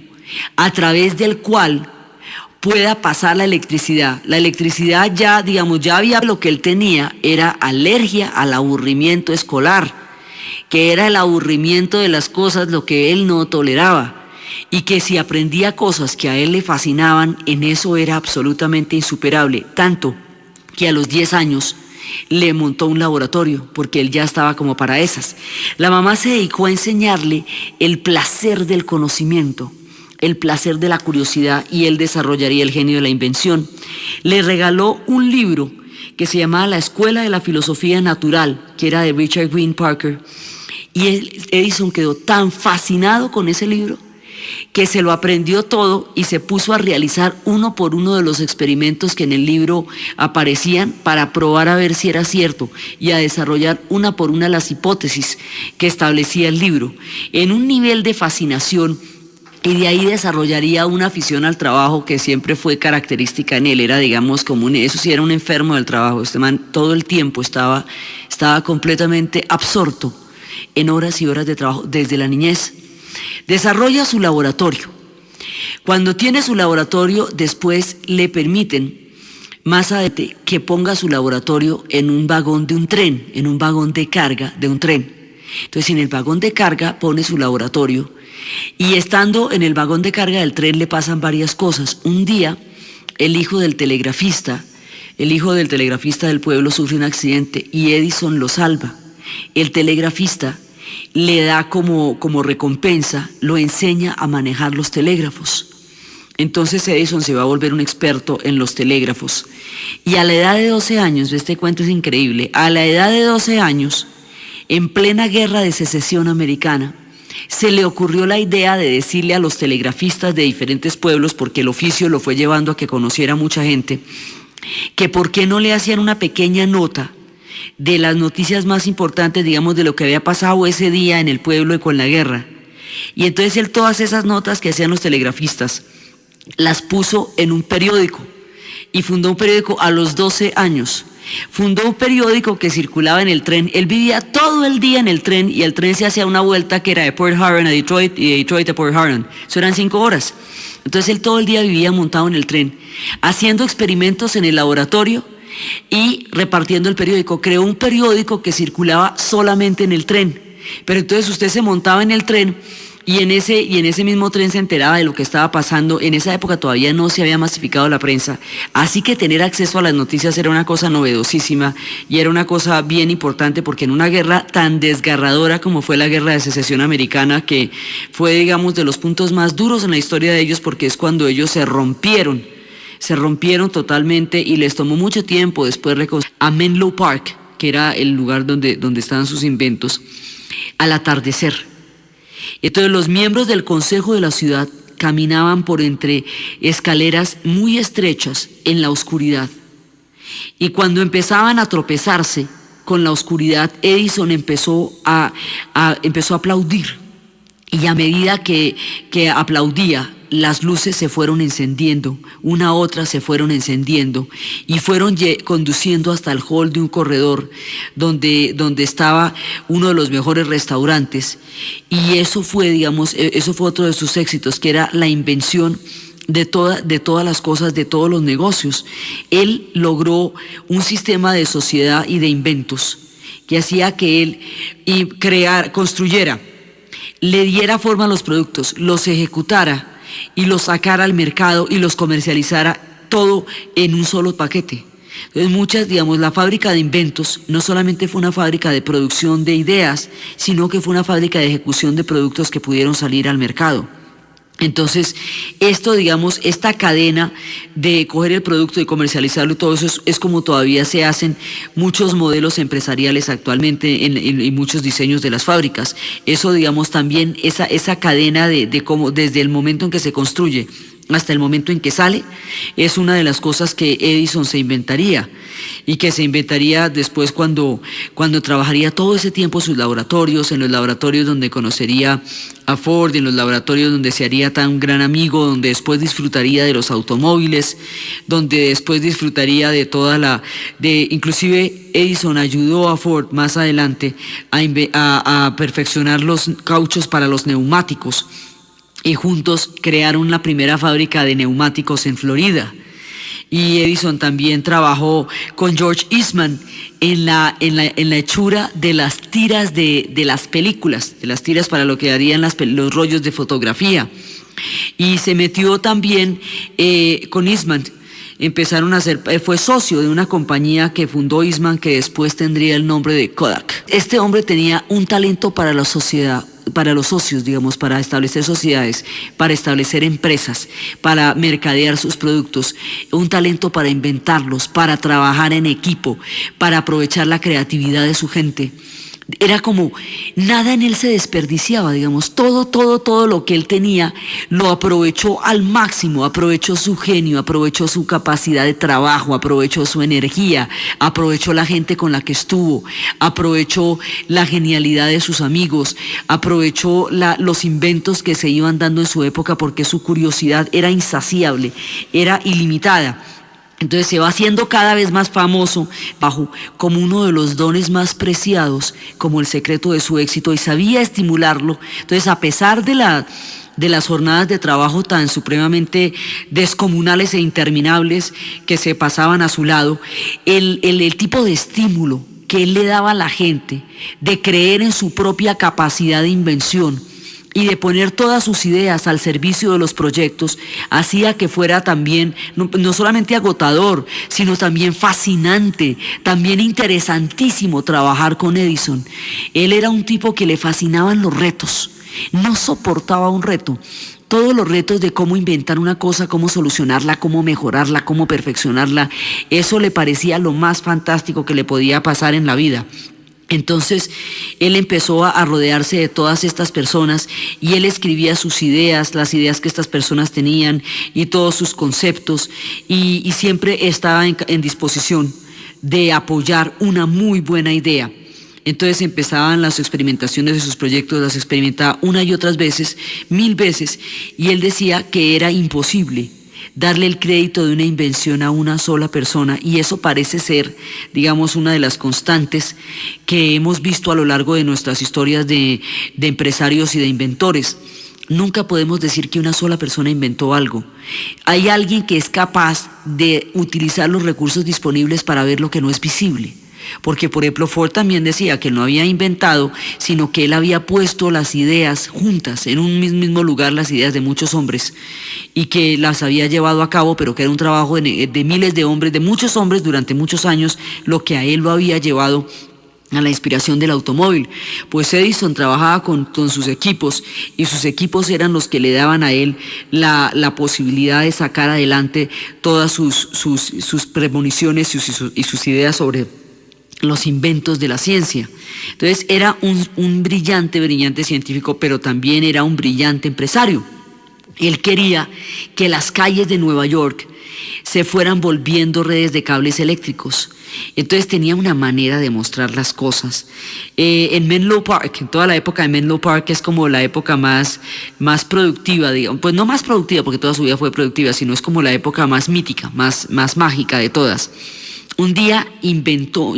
a través del cual pueda pasar la electricidad. La electricidad ya, digamos, ya había, lo que él tenía era alergia al aburrimiento escolar, que era el aburrimiento de las cosas lo que él no toleraba, y que si aprendía cosas que a él le fascinaban, en eso era absolutamente insuperable, tanto que a los 10 años le montó un laboratorio, porque él ya estaba como para esas. La mamá se dedicó a enseñarle el placer del conocimiento, el placer de la curiosidad, y él desarrollaría el genio de la invención. Le regaló un libro que se llamaba La Escuela de la Filosofía Natural, que era de Richard Green Parker, y Edison quedó tan fascinado con ese libro que se lo aprendió todo y se puso a realizar uno por uno de los experimentos que en el libro aparecían para probar a ver si era cierto, y a desarrollar una por una las hipótesis que establecía el libro, en un nivel de fascinación, y de ahí desarrollaría una afición al trabajo que siempre fue característica en él. Era, digamos, eso sí, era un enfermo del trabajo. Este man todo el tiempo estaba completamente absorto en horas y horas de trabajo desde la niñez. Desarrolla su laboratorio. Cuando tiene su laboratorio, después le permiten más adelante que ponga su laboratorio en un vagón de un tren, en un vagón de carga de un tren. Entonces en el vagón de carga pone su laboratorio y estando en el vagón de carga del tren le pasan varias cosas. Un día el hijo del telegrafista del pueblo sufre un accidente y Edison lo salva. El telegrafista le da como recompensa, lo enseña a manejar los telégrafos. Entonces Edison se va a volver un experto en los telégrafos. Y a la edad de 12 años, este cuento es increíble, a la edad de 12 años, en plena guerra de secesión americana, se le ocurrió la idea de decirle a los telegrafistas de diferentes pueblos, porque el oficio lo fue llevando a que conociera mucha gente, que por qué no le hacían una pequeña nota de las noticias más importantes, digamos, de lo que había pasado ese día en el pueblo y con la guerra. Y entonces él todas esas notas que hacían los telegrafistas las puso en un periódico y fundó un periódico a los 12 años. Fundó un periódico que circulaba en el tren. Él vivía todo el día en el tren y el tren se hacía una vuelta que era de Port Huron a Detroit y de Detroit a Port Huron. Eso eran 5 horas. Entonces él todo el día vivía montado en el tren, haciendo experimentos en el laboratorio y repartiendo el periódico. Creó un periódico que circulaba solamente en el tren. Pero entonces usted se montaba en el tren y en ese mismo tren se enteraba de lo que estaba pasando. En esa época todavía no se había masificado la prensa, así que tener acceso a las noticias era una cosa novedosísima y era una cosa bien importante, porque en una guerra tan desgarradora como fue la guerra de secesión americana, que fue, digamos, de los puntos más duros en la historia de ellos, porque es cuando ellos se rompieron totalmente y les tomó mucho tiempo después reconstruir a Menlo Park, que era el lugar donde estaban sus inventos, al atardecer. Entonces los miembros del consejo de la ciudad caminaban por entre escaleras muy estrechas en la oscuridad. Y cuando empezaban a tropezarse con la oscuridad, Edison empezó a aplaudir. Y a medida que aplaudía, las luces se fueron encendiendo, una a otra se fueron encendiendo y fueron conduciendo hasta el hall de un corredor donde estaba uno de los mejores restaurantes. Y eso fue, digamos, eso fue otro de sus éxitos, que era la invención de todas las cosas, de todos los negocios. Él logró un sistema de sociedad y de inventos que hacía que él construyera, le diera forma a los productos, los ejecutara y los sacara al mercado y los comercializara todo en un solo paquete. Entonces la fábrica de inventos no solamente fue una fábrica de producción de ideas, sino que fue una fábrica de ejecución de productos que pudieron salir al mercado. Entonces, esta cadena de coger el producto y comercializarlo y todo eso es como todavía se hacen muchos modelos empresariales actualmente en muchos diseños de las fábricas. Eso, también esa cadena de cómo desde el momento en que se construye hasta el momento en que sale, es una de las cosas que Edison se inventaría, y que se inventaría después cuando trabajaría todo ese tiempo en sus laboratorios, en los laboratorios donde conocería a Ford, en los laboratorios donde se haría tan gran amigo, donde después disfrutaría de los automóviles, donde después disfrutaría de inclusive Edison ayudó a Ford más adelante a perfeccionar los cauchos para los neumáticos, y juntos crearon la primera fábrica de neumáticos en Florida. Y Edison también trabajó con George Eastman en la hechura de las tiras de las películas, de las tiras para lo que harían los rollos de fotografía. Y se metió también con Eastman. Fue socio de una compañía que fundó Eastman, que después tendría el nombre de Kodak. Este hombre tenía un talento para la sociedad, para los socios, para establecer sociedades, para establecer empresas, para mercadear sus productos, un talento para inventarlos, para trabajar en equipo, para aprovechar la creatividad de su gente. Era como nada en él se desperdiciaba, todo lo que él tenía lo aprovechó al máximo, aprovechó su genio, aprovechó su capacidad de trabajo, aprovechó su energía, aprovechó la gente con la que estuvo, aprovechó la genialidad de sus amigos, aprovechó los inventos que se iban dando en su época, porque su curiosidad era insaciable, era ilimitada. Entonces se va haciendo cada vez más famoso bajo como uno de los dones más preciados, como el secreto de su éxito, y sabía estimularlo. Entonces, a pesar de las jornadas de trabajo tan supremamente descomunales e interminables que se pasaban a su lado, el tipo de estímulo que él le daba a la gente de creer en su propia capacidad de invención y de poner todas sus ideas al servicio de los proyectos, hacía que fuera también, no solamente agotador, sino también fascinante, también interesantísimo trabajar con Edison. Él era un tipo que le fascinaban los retos, no soportaba un reto. Todos los retos de cómo inventar una cosa, cómo solucionarla, cómo mejorarla, cómo perfeccionarla, eso le parecía lo más fantástico que le podía pasar en la vida. Entonces él empezó a rodearse de todas estas personas y él escribía sus ideas, las ideas que estas personas tenían y todos sus conceptos, y siempre estaba en disposición de apoyar una muy buena idea. Entonces empezaban las experimentaciones de sus proyectos, las experimentaba una y otras veces, 1000 veces, y él decía que era imposible darle el crédito de una invención a una sola persona, y eso parece ser, digamos, una de las constantes que hemos visto a lo largo de nuestras historias de empresarios y de inventores. Nunca podemos decir que una sola persona inventó algo. Hay alguien que es capaz de utilizar los recursos disponibles para ver lo que no es visible. Porque, por ejemplo, Ford también decía que no había inventado, sino que él había puesto las ideas juntas, en un mismo lugar, las ideas de muchos hombres, y que las había llevado a cabo, pero que era un trabajo de miles de hombres, de muchos hombres durante muchos años, lo que a él lo había llevado a la inspiración del automóvil. Pues Edison trabajaba con sus equipos, y sus equipos eran los que le daban a él la posibilidad de sacar adelante todas sus premoniciones y sus ideas sobre los inventos de la ciencia. Entonces era un brillante científico, pero también era un brillante empresario. Él quería que las calles de Nueva York se fueran volviendo redes de cables eléctricos. Entonces tenía una manera de mostrar las cosas. En Menlo Park, en toda la época de Menlo Park, es como la época más productiva, digamos. Pues no más productiva, porque toda su vida fue productiva, sino es como la época más mítica, más mágica de todas. Un día invitó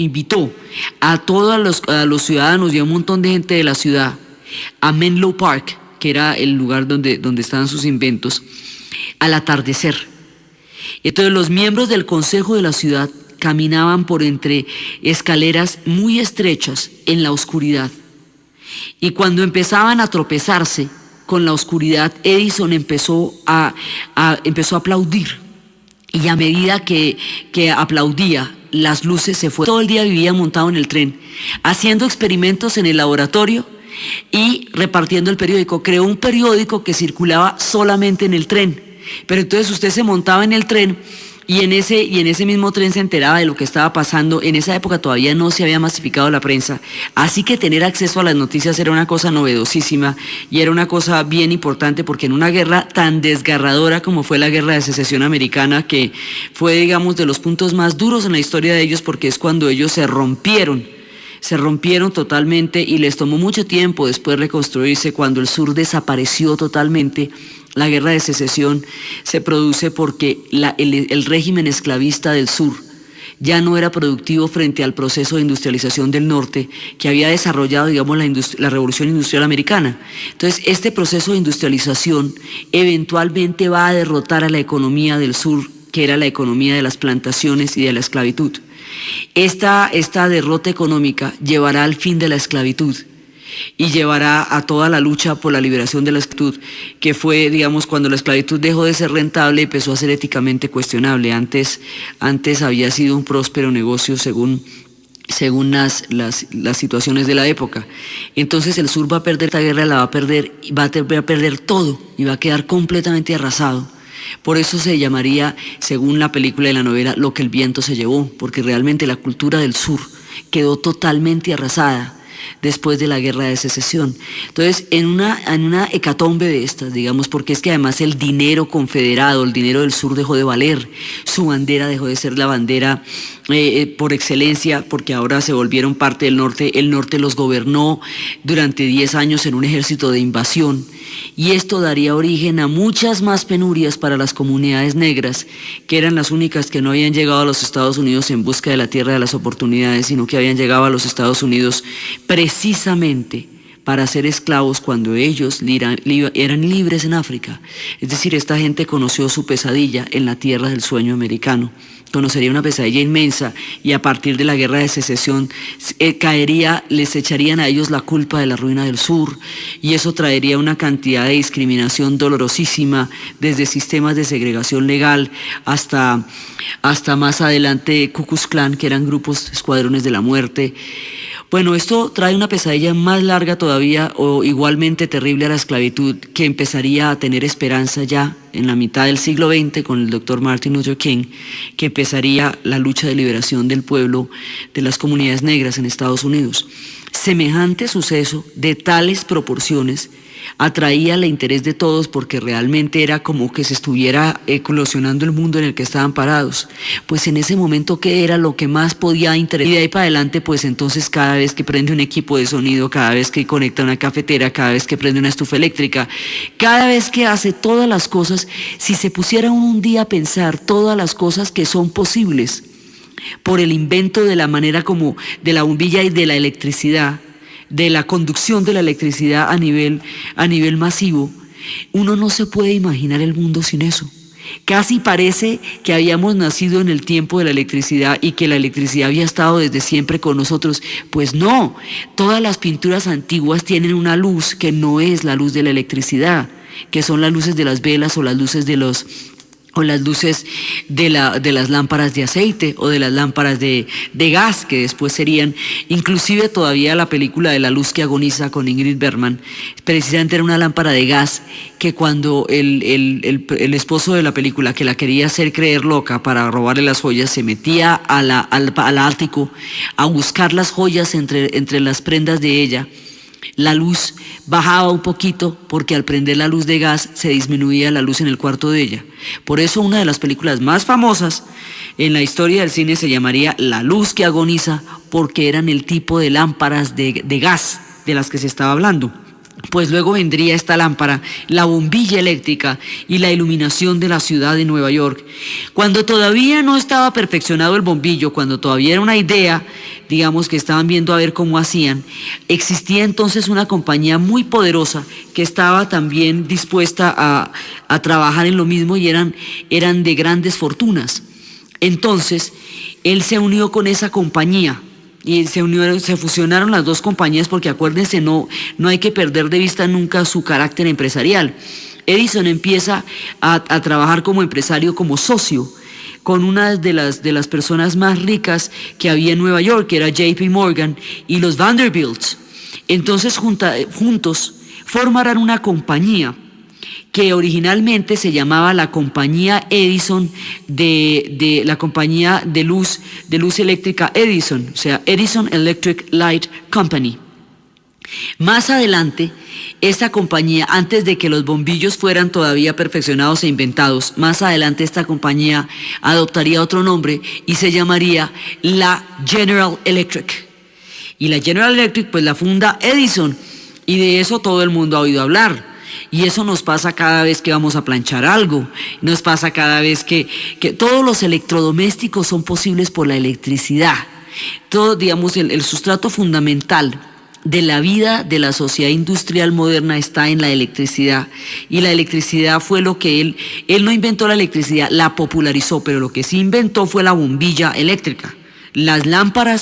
a todos los ciudadanos y a un montón de gente de la ciudad a Menlo Park, que era el lugar donde estaban sus inventos, al atardecer. Entonces los miembros del consejo de la ciudad caminaban por entre escaleras muy estrechas en la oscuridad. Y cuando empezaban a tropezarse con la oscuridad, Edison empezó a aplaudir. Y a medida que aplaudía, las luces se fueron. Todo el día vivía montado en el tren, haciendo experimentos en el laboratorio y repartiendo el periódico. Creó un periódico que circulaba solamente en el tren. Pero entonces usted se montaba en el tren y en ese mismo tren se enteraba de lo que estaba pasando. En esa época todavía no se había masificado la prensa, así que tener acceso a las noticias era una cosa novedosísima y era una cosa bien importante, porque en una guerra tan desgarradora como fue la Guerra de Secesión Americana, que fue, digamos, de los puntos más duros en la historia de ellos, porque es cuando ellos se rompieron totalmente y les tomó mucho tiempo después reconstruirse. Cuando el sur desapareció totalmente, la Guerra de Secesión se produce porque el régimen esclavista del sur ya no era productivo frente al proceso de industrialización del norte que había desarrollado, digamos, la Revolución Industrial Americana. Entonces, este proceso de industrialización eventualmente va a derrotar a la economía del sur, que era la economía de las plantaciones y de la esclavitud. Esta derrota económica llevará al fin de la esclavitud y llevará a toda la lucha por la liberación de la esclavitud, que fue, digamos, cuando la esclavitud dejó de ser rentable y empezó a ser éticamente cuestionable. Antes había sido un próspero negocio según las situaciones de la época. Entonces el sur va a perder esta guerra, va a perder todo y va a quedar completamente arrasado. Por eso se llamaría, según la película y la novela, Lo que el viento se llevó, porque realmente la cultura del sur quedó totalmente arrasada después de la Guerra de Secesión. Entonces, en una hecatombe de estas, digamos, porque es que además el dinero confederado, el dinero del sur dejó de valer, su bandera dejó de ser la bandera por excelencia, porque ahora se volvieron parte del norte. El norte los gobernó durante 10 años en un ejército de invasión, y esto daría origen a muchas más penurias para las comunidades negras, que eran las únicas que no habían llegado a los Estados Unidos en busca de la tierra de las oportunidades, sino que habían llegado a los Estados Unidos precisamente para ser esclavos cuando ellos eran libres en África. Es decir, esta gente conoció su pesadilla en la tierra del sueño americano. Conocería una pesadilla inmensa, y a partir de la guerra de secesión les echarían a ellos la culpa de la ruina del sur, y eso traería una cantidad de discriminación dolorosísima, desde sistemas de segregación legal hasta más adelante Ku Klux Klan, que eran grupos, escuadrones de la muerte. Bueno, esto trae una pesadilla más larga todavía, o igualmente terrible, a la esclavitud, que empezaría a tener esperanza ya en la mitad del siglo XX con el doctor Martin Luther King, que empezaría la lucha de liberación del pueblo, de las comunidades negras en Estados Unidos. Semejante suceso de tales proporciones atraía el interés de todos, porque realmente era como que se estuviera eclosionando el mundo en el que estaban parados. Pues en ese momento, ¿qué era lo que más podía interesar? Y de ahí para adelante, pues entonces cada vez que prende un equipo de sonido, cada vez que conecta una cafetera, cada vez que prende una estufa eléctrica, cada vez que hace todas las cosas, si se pusiera un día a pensar todas las cosas que son posibles por el invento de la manera como de la bombilla y de la electricidad, de la conducción de la electricidad a nivel masivo, uno no se puede imaginar el mundo sin eso. Casi parece que habíamos nacido en el tiempo de la electricidad y que la electricidad había estado desde siempre con nosotros. Pues no, todas las pinturas antiguas tienen una luz que no es la luz de la electricidad, que son las luces de las velas, o las luces de las lámparas de aceite, o de las lámparas de gas, que después serían, inclusive todavía la película de La luz que agoniza con Ingrid Bergman, precisamente era una lámpara de gas, que cuando el esposo de la película, que la quería hacer creer loca para robarle las joyas, se metía al ático a buscar las joyas entre las prendas de ella, la luz bajaba un poquito, porque al prender la luz de gas se disminuía la luz en el cuarto de ella. Por eso una de las películas más famosas en la historia del cine se llamaría La luz que agoniza, porque eran el tipo de lámparas de gas de las que se estaba hablando. Pues luego vendría esta lámpara, la bombilla eléctrica y la iluminación de la ciudad de Nueva York. Cuando todavía no estaba perfeccionado el bombillo, cuando todavía era una idea, digamos, que estaban viendo a ver cómo hacían, existía entonces una compañía muy poderosa que estaba también dispuesta a trabajar en lo mismo, y eran de grandes fortunas. Entonces, él se unió con esa compañía. Y se fusionaron las dos compañías, porque acuérdense, no hay que perder de vista nunca su carácter empresarial. Edison empieza a trabajar como empresario, como socio, con una de las personas más ricas que había en Nueva York, que era JP Morgan y los Vanderbilts. Entonces juntos formarán una compañía que originalmente se llamaba la compañía Edison, de la compañía de luz eléctrica Edison, o sea, Edison Electric Light Company. Más adelante, esta compañía, antes de que los bombillos fueran todavía perfeccionados e inventados, más adelante esta compañía adoptaría otro nombre y se llamaría la General Electric. Y la General Electric pues la funda Edison, y de eso todo el mundo ha oído hablar. Y eso nos pasa cada vez que vamos a planchar algo, nos pasa cada vez que todos los electrodomésticos son posibles por la electricidad. Todo, digamos, el sustrato fundamental de la vida de la sociedad industrial moderna está en la electricidad, y la electricidad fue lo que él no inventó la electricidad, la popularizó, pero lo que sí inventó fue la bombilla eléctrica, las lámparas